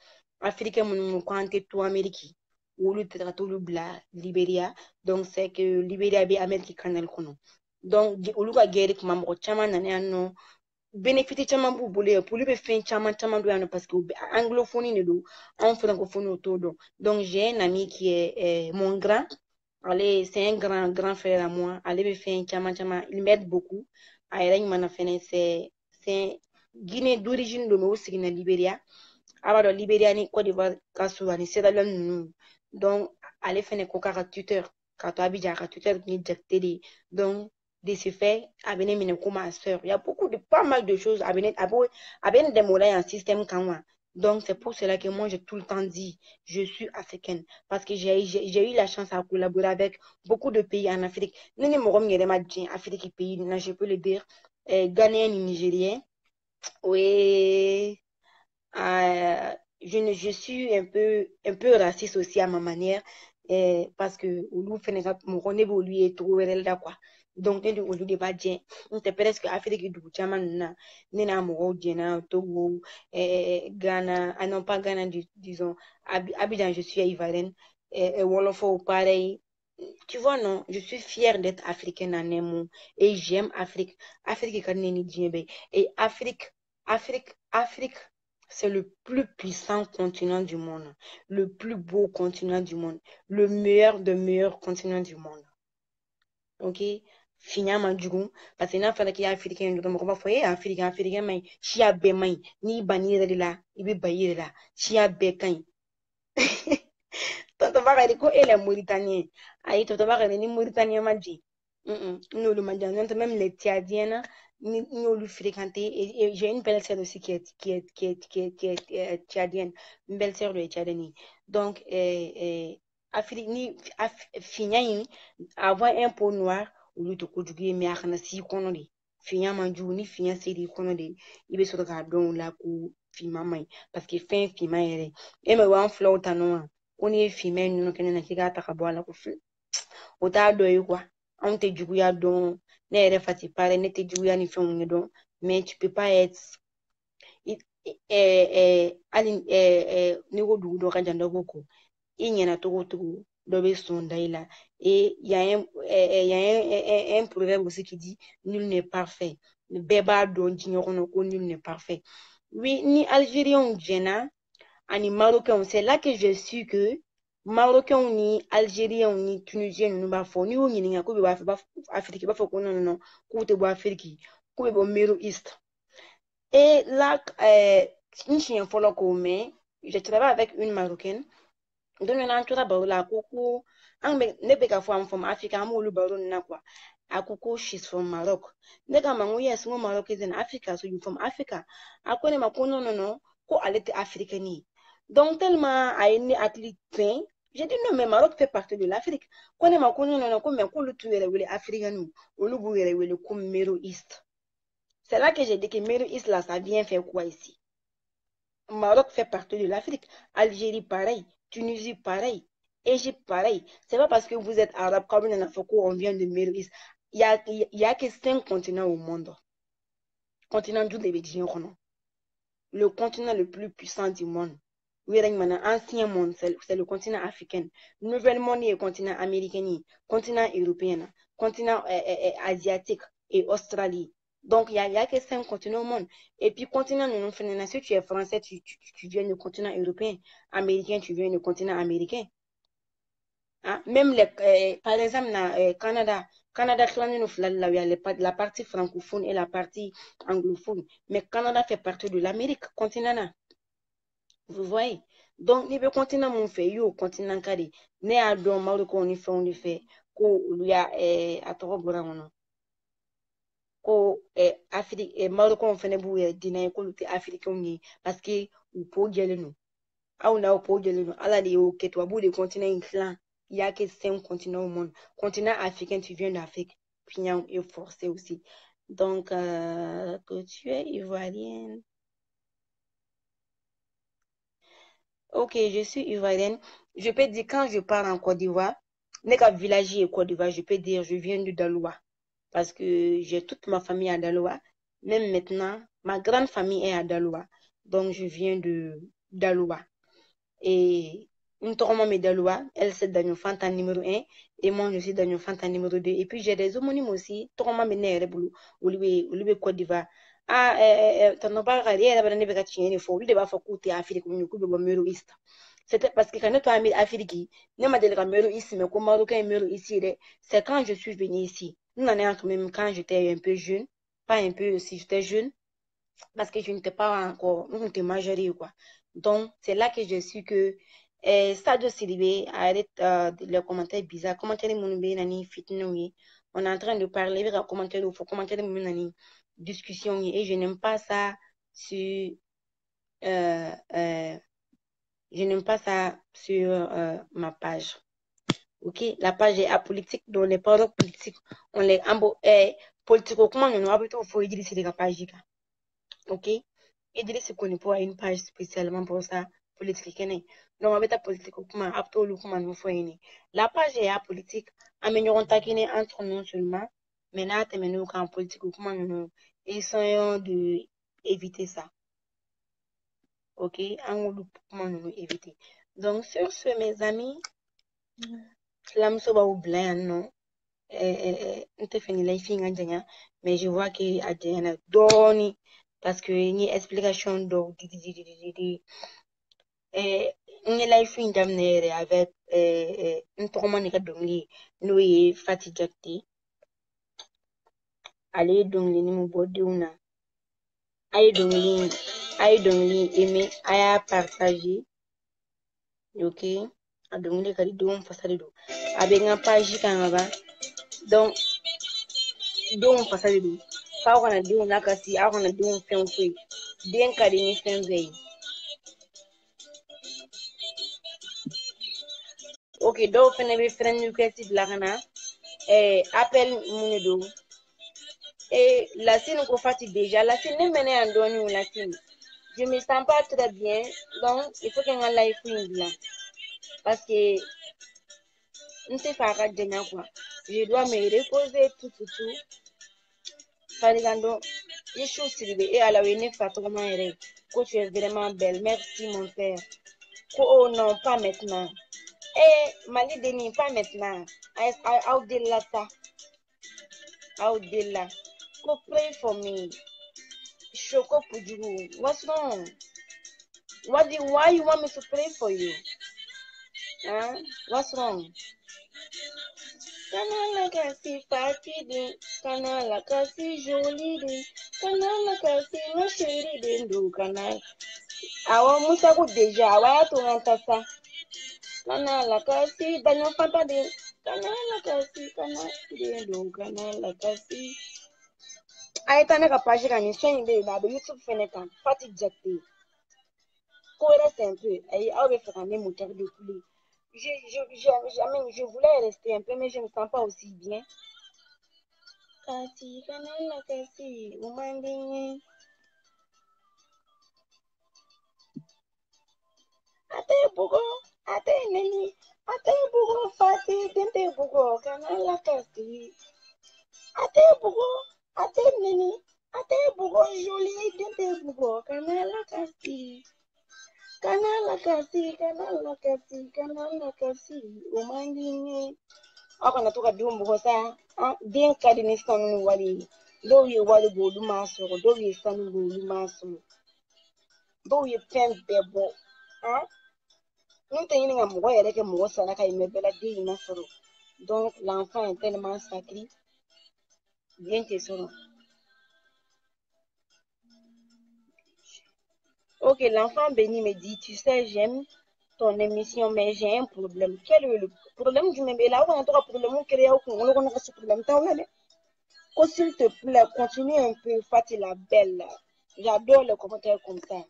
Africains minnu ko an tɛ to Amérique olu tɛ ka t'olu bila Libéria donc c'est que Libéria bɛ Amérique canal kɔnɔ donc olu ka guerre kuma mɔgɔ caman nana yan nɔ bénéfice caman b'u bolo yan olu bɛ fɛn caman caman dɔn yan nɔ parce que anglophone de don anw francophone t'o dɔn donc j'ai un ami qui est mon grand ale c'est un grand frère à moi ale bɛ fɛn caman caman il m'aide beaucoup a yɛrɛ ɲuman na fɛnɛ c'est Guinée d'origine don mais o sigina Libéria a b'a dɔn Libéria ni Côte d'Ivoire ka surun ani Sierra Leone ninnu donc ale fɛnɛ ko k'a ka tuteur k'a to Abidjan a ka tuteur tun ye Jakite de ye donc de ce fait a bɛ ne minɛ comme ma sœur il y a pas mal de choses a bɛ ne dɛmɛ o la yan système kan wa donc c'est pour cela que moi j'ai tout le temps dit je suis africaine parce que j'ai eu la chance à collaborer avec beaucoup de pays en Afrique ne ni mɔgɔ min yɛrɛ ma diɲɛ Afrique pays na je peux le dire Ghanéen ni Nigérien oui je suis un peu raciste aussi à ma manière parce que olu fɛnɛ ka mɔgɔ ne b'olu ye togo wɛrɛ la quoi donc ne ni olu de b'a jɛ n tɛ presque Afrique dugu caman ninnu na ne n'a mɔgɔw jɛna Togo Ghana ah non pas Ghana disons Abidjan je suis ivoirienne Wolofow pareil tu vois non je suis fière d'être africaine en un mot et j'aime Afrique ka di ne ni diɲɛ bɛɛ et Afrique c'est le plus puissant continent du monde, le plus beau continent du monde, le meilleur des meilleurs continents du monde. Ok? Finya man jugu parce que n'a fɔra k'i ye Africain dɔrɔn mɔgɔ b'a fɔ Africain man ɲi siya bɛɛ man ɲi n'i banni yɛrɛ de la i bɛ ban i yɛrɛ la siya bɛɛ ka ɲi tonton Bakary ko e la Mauritanien ayi tonton Bakary ni Mauritanien ma jɛ n'olu ma jɛ n'o même les Tchadiens ni y'olu fréquenté et j'ai une belle sœur aussi qui est tchadienne une belle sœur de tchadienne donc Afrique ni finya in avoir un peau noire olu tɛ kojugu ye mais a kana s'i kɔnɔ de finya man jugu ni finya sera i kɔnɔ de i bɛ sɔrɔ k'a dɔn o la ko finman man ɲi parce que fɛn finman yɛrɛ e ma an filaw ta nɔ wa ko n'i ye finman in nɔnɔ kɛnɛ na k'i k'a ta ka bɔ a la ko o t'a dɔ ye quoi anw tɛ juguya dɔn ne yɛrɛ fa tɛ pareil ne tɛ juguya ni fɛnw ye dɔn mais tu peux pas être hali n'i ko dugu dɔ ka jan dɔ b'o ko i ɲɛna togo togo dɔ bɛ sɔn da i la et y a un proverbe aussi qui dit nul n'est parfait bɛɛ b'a dɔn diɲɛ kɔnɔ ko nul n'est parfait oui ni Algériens jɛna ani Marocains c'est là que j'ai su que Marocains ni Algériens ni Tunisiens ninnu b'a fɔ n'i y'u ɲininka k'u bɛ bɔ Afrique i b'a fɔ ko non k'u tɛ bɔ Afrique k'u bɛ bɔ Middle East et là n siɲɛ fɔlɔ k'o mɛn je travaille avec une Marocaine don dɔ la an tora baro la a ko ne bɛ ka fɔ an from Africa an b'olu baro ninnu na quoi a ko she's from Maroc ne k'a ma n ko yes n ko Maroc is in Africa so you from Africa a ko ne ma ko non ko ale tɛ Africaine ye Donc, tellement à une athlète, j'ai dit non, mais Maroc fait partie de l'Afrique. Quand on a connu, on a connu, on a connu, africain, on a connu, comme Middle East. C'est là que j'ai dit que Middle East, là, ça vient faire quoi ici? Maroc fait partie de l'Afrique. Algérie, pareil. Tunisie, pareil. Égypte, pareil. C'est pas parce que vous êtes arabe, comme on a fait on vient de Middle East. Il y a que 5 continents au monde. Continent d'où les gens, le continent le plus puissant du monde. Ancien monde, c'est le continent africain. Nouvel monde est le continent américain, continent européen, continent asiatique et Australie. Donc, il y a que 5 continents au monde. Et puis, continent, si tu es français, tu viens du continent européen. Américain, tu viens du continent américain. Hein? Même, par exemple, Canada, Canada, il y a la partie francophone et la partie anglophone. Mais Canada fait partie de l'Amérique, continent. Vous voyez? Donc, il veut continuer mon fait, yo, continent carré. Né à don, mal qu'on y fait, on y fait. Ko, lui a, à trop grand, ko, Afrique, mal qu'on fait, ne dîner, ko, l'outil africain, parce que, ou pour gérer nous. Ah, on a pour gérer nous. Allah, les, ok, toi, bout de continent inclin. Il y a que 5 continents au monde. Continent africain, tu viens d'Afrique. Puis, il est forcé aussi. Donc, que tu es ivoirienne. Ok, je suis ivoirienne. Je peux dire, quand je pars en Côte d'Ivoire, n'est qu'à village et Côte d'Ivoire, je peux dire, je viens de Daloa. Parce que j'ai toute ma famille à Daloa. Même maintenant, ma grande famille est à Daloa. Donc, je viens de Daloa. Et une maman est Daloa, elle c'est Daniel Fanta numéro 1. Et moi, je suis Daniel Fanta numéro 2. Et puis, j'ai des homonymes aussi. Maman est née au lieu Côte d'Ivoire. Ah, t'en pas regardé, elle a pas de faut. Lui, il va faire côté Afrique, comme nous, c'était parce que quand on est Afrique, nous avons des caméras ici, mais comme Marocain ici, c'est quand je suis venue ici. Nous en avons quand même quand j'étais un peu jeune, pas un peu si j'étais jeune, parce que je n'étais pas encore, nous n'étions majeure quoi. Donc, c'est là que je suis que ça doit s'élever, arrête les commentaires bizarres, commentaires mon nani fitnoui. On est en train de parler, il commentaire il faut commentaire mon nani discussion et je n'aime pas ça sur euh, euh, je n'aime pas ça sur ma page. Ok, la page est apolitique, donc les paroles politiques, on les politique, comment on a plutôt faut dire c'est la page. Ok, et dire c'est qu'on pas une page spécialement pour ça, politique. Donc, on va mettre politique, comment après comment nous faut la page est apolitique, améliorer taquiner entre nous seulement, mais là, nous quand politique, comment nous essayons de éviter ça. Ok, comment nous éviter. Donc, sur ce, mes amis, là, je vais oublier, non? Mais je vois qu'il y a des données parce que une explication une life avec un tourment de nous est fatigué. Allez donc les nous boduna. Aïe donc aimer, aïe partager. Ok? A donc les cadeaux façade do. Avec un page quand va. Donc don fasali do fa kana don nakasi a kana don fɛn foyi den ka di ni fɛn bɛɛ ye ok dɔw fɛnɛ bɛ friend request bila ka na appel mun de don Lasine ko fati déjà Lasine ne mɛnɛ yan dɔɔni o Lasine je me sens pas très bien donc il faut que n ka life in bila parce que n tɛ fɛ a ka janya quoi je dois me reposer tout Farigando, Yeshua Siribe et à la Wene Fatoma Ere, que tu es vraiment belle. Merci mon père. Oh non, pas maintenant. Mali Deni, pas maintenant. I'll deal ça. I'll deal là. Go pray for me. Shoko Puju. What's wrong? Why you want me to pray for you? Huh? What's wrong? Kanala kasi fatidi, kanala kasi jolidi, kanala kasi mashiri dendu kanala. Awa musa ku deja, awa ya tunganta sa. Kanala kasi danyo fata de, kanala kasi dendu kanala kasi. Ay tane ka page ka ni so yin be na be YouTube fene kan fati jakti. Cohérence un peu. Et on va faire un moteur de poulet. Je voulais rester un peu, mais je ne me sens pas aussi bien. Kasi, kanala kasi, umandinye. Ate bugo, ate neni, ate bugo fati, dente bugo, kanala kasi. Ate bugo, ate neni, ate bugo joli, dente bugo, kanala kasi. Kanala kasi, kanala kasi, kanala kasi, umandinye. Aw kana to ka denw bugɔ sa den ka di ni sanu ni wari ye dɔw ye wari bɔ olu m'a sɔrɔ dɔw ye sanu bɔ olu m'a sɔrɔ dɔw ye fɛn bɛɛ bɔ n'u tɛ ɲini ka mɔgɔ yɛrɛ kɛ mɔgɔ saraka ye mɛ bɛɛ la den in ma sɔrɔ donc l'enfant est tellement sacré den tɛ sɔrɔ ok l'enfant béni me dit tu sais j'aime ton émission mais j'ai un problème quel est le problème jumɛn b'e la o kana to ka problème créer o kunkolo kɔnɔ ka se problème t'aw la dɛ. Oh, s'il te plaît, continue un peu, Fatih la belle. J'adore les commentaires comme ça.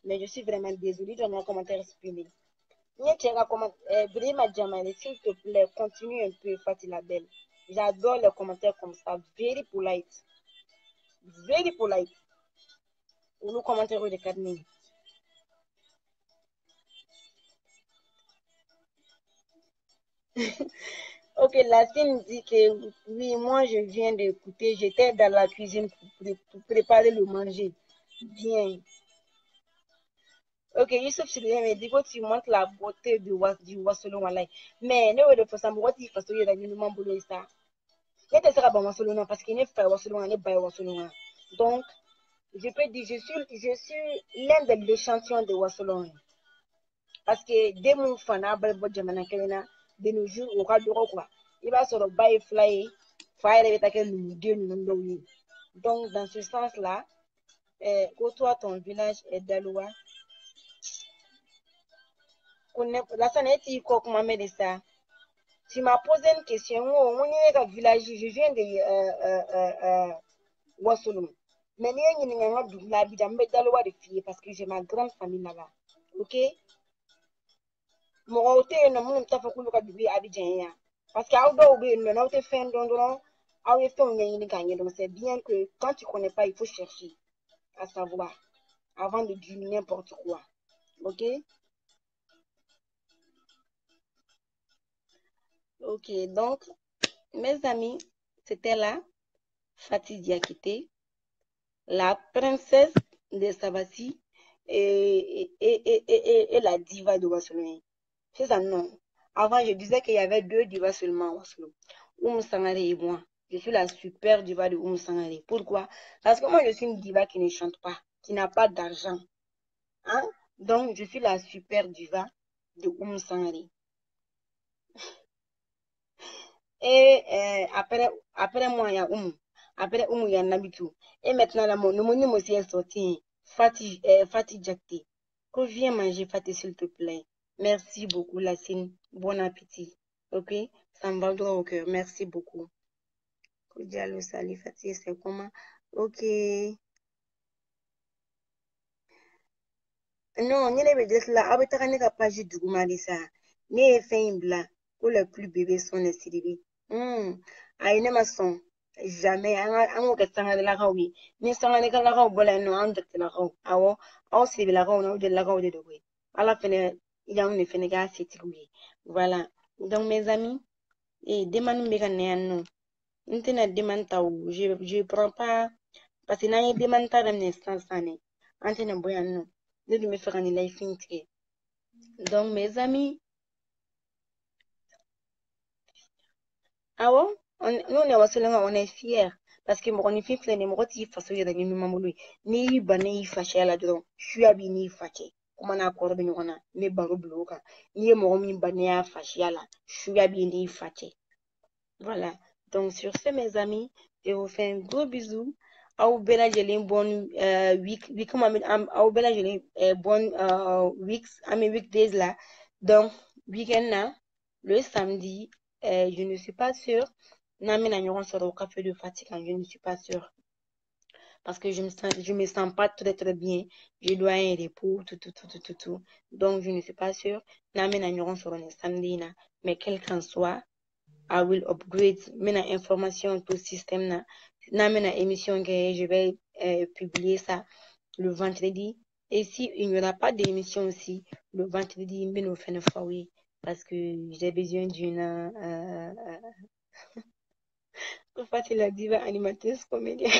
Mais je suis vraiment désolée dans les commentaires exprimés. Brima Djamali, s'il te plaît, continue un peu, Fatih la belle. J'adore les commentaires comme ça. Very polite. Very polite. Ou le commentaire de Kadmi. Ok, Lacine dit que oui, moi je viens d'écouter. J'étais dans la cuisine pour préparer le manger. Bien. Ok, Yusuf Chidien me dit que tu montres la beauté du Wasolon Walai. Mais ne veux pas ça, moi, tu fais ça, il y a des moments pour ça. Ne te sera pas Wasolon parce qu'il n'est pas Wasolon, il n'est pas Wasolon. Donc, je peux dire, je suis l'un de l'échantillon de Wasolon. Parce que dès mon fan, de nos jours, au cas de quoi, il va se rebailler fly, faire avec laquelle Dieu nous. Donc, dans ce sens-là, toi, ton village est d'Aloua. Tu m'as posé une question. On est dans le village, je viens de Wassolum. Mais je parce que j'ai ma grande famille là-bas. Ok? Parce que c'est bien que quand tu ne connais pas, il faut chercher à savoir avant de dire n'importe quoi. Ok? Ok, donc, mes amis, c'était là Fatih Diakité, la princesse de Sabassi et la diva de Wassolon. C'est ça, non. Avant, je disais qu'il y avait deux divas seulement à Wassolon. Oum Sangare et moi. Je suis la super diva de Oum Sangare. Pourquoi? Parce que moi, je suis une diva qui ne chante pas, qui n'a pas d'argent. Hein? Donc, je suis la super diva de Oum Sangare. Et après moi, il y a Oum. Après Oum, il y a Nabitou. Et maintenant, là, mon homonyme aussi est sorti. Fatih Diakité. Viens manger, Fatih, s'il te plaît. Merci beaucoup, Lacine. Bon appétit. Ok? Ça me va droit au cœur. Merci beaucoup. Diallo, salut, Fatih, c'est comment? Ok. Non, ni les dire là. Avec ta nega page du Goumarissa. Ni fin blanc. Pour le plus bébé son les Sylvie. Aïe, ne ma son. Jamais. An ka sanga de la rawi. Ni sanga de la rawi, bola no, an de la rawi. Awo, aw Sylvie la rawi, de la rawi de oui. À la fin, il y a une fin de gars, c'est oui. Voilà. Donc, mes amis, et demande méga non. Internet demande ta ou. Je prends pas. Parce que n'a y demande ta dans l'instant, ça n'est. Internet, boyan non. Ne me faire un life intrigue. Donc, mes amis, ah bon? Nous, on est fiers. Parce que mon fils, les numéros, il faut que je me ni bani fâché la dedans. Je suis habillé ni fâché. Comment on a accordé de nous, mais baro bloca. Ni mon bani a fâché là. Je suis habillé ni fâché. Voilà. Donc, sur ce, mes amis, je vous fais un gros bisou. Au bella, j'ai une bonne week, au bella, j'ai une bonne weekdays là. Donc, week-end là, le samedi, je ne suis pas sûre. N'amène à sur au café de fatigue, je ne suis pas sûre. parce que je me sens pas très, très bien. Je dois un repos, tout. Donc, je ne suis pas sûre. Namena nyoron sur un samedi, na. Mais quel qu'en soit, I will upgrade. Mena information tout système, na. Namena émission que je vais publier ça le vendredi. Et si il n'y aura pas d'émission aussi, le vendredi, mais nous faisons oui, parce que j'ai besoin d'une facile la diva animatrice comédienne.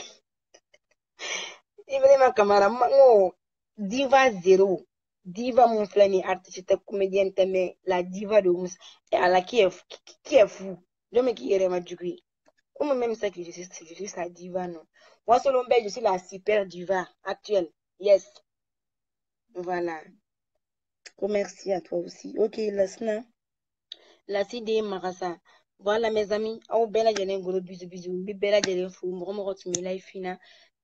Et vraiment, camarade, diva zéro. Diva mon flâne artiste comédienne, mais la diva de Mousse, à la qui est fou. Je me qui est ma du Comme même ça que je suis sa diva, non. Moi, selon Belle, je suis la super diva actuelle. Yes. Voilà. Oh, merci à toi aussi. Ok, Lasna. La CD Marasa. Voilà, mes amis. Oh, bella, j'ai un gros bisous. Bella, j'ai un fou.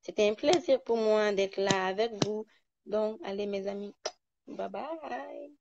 C'était un plaisir pour moi d'être là avec vous. Donc, allez, mes amis. Bye bye.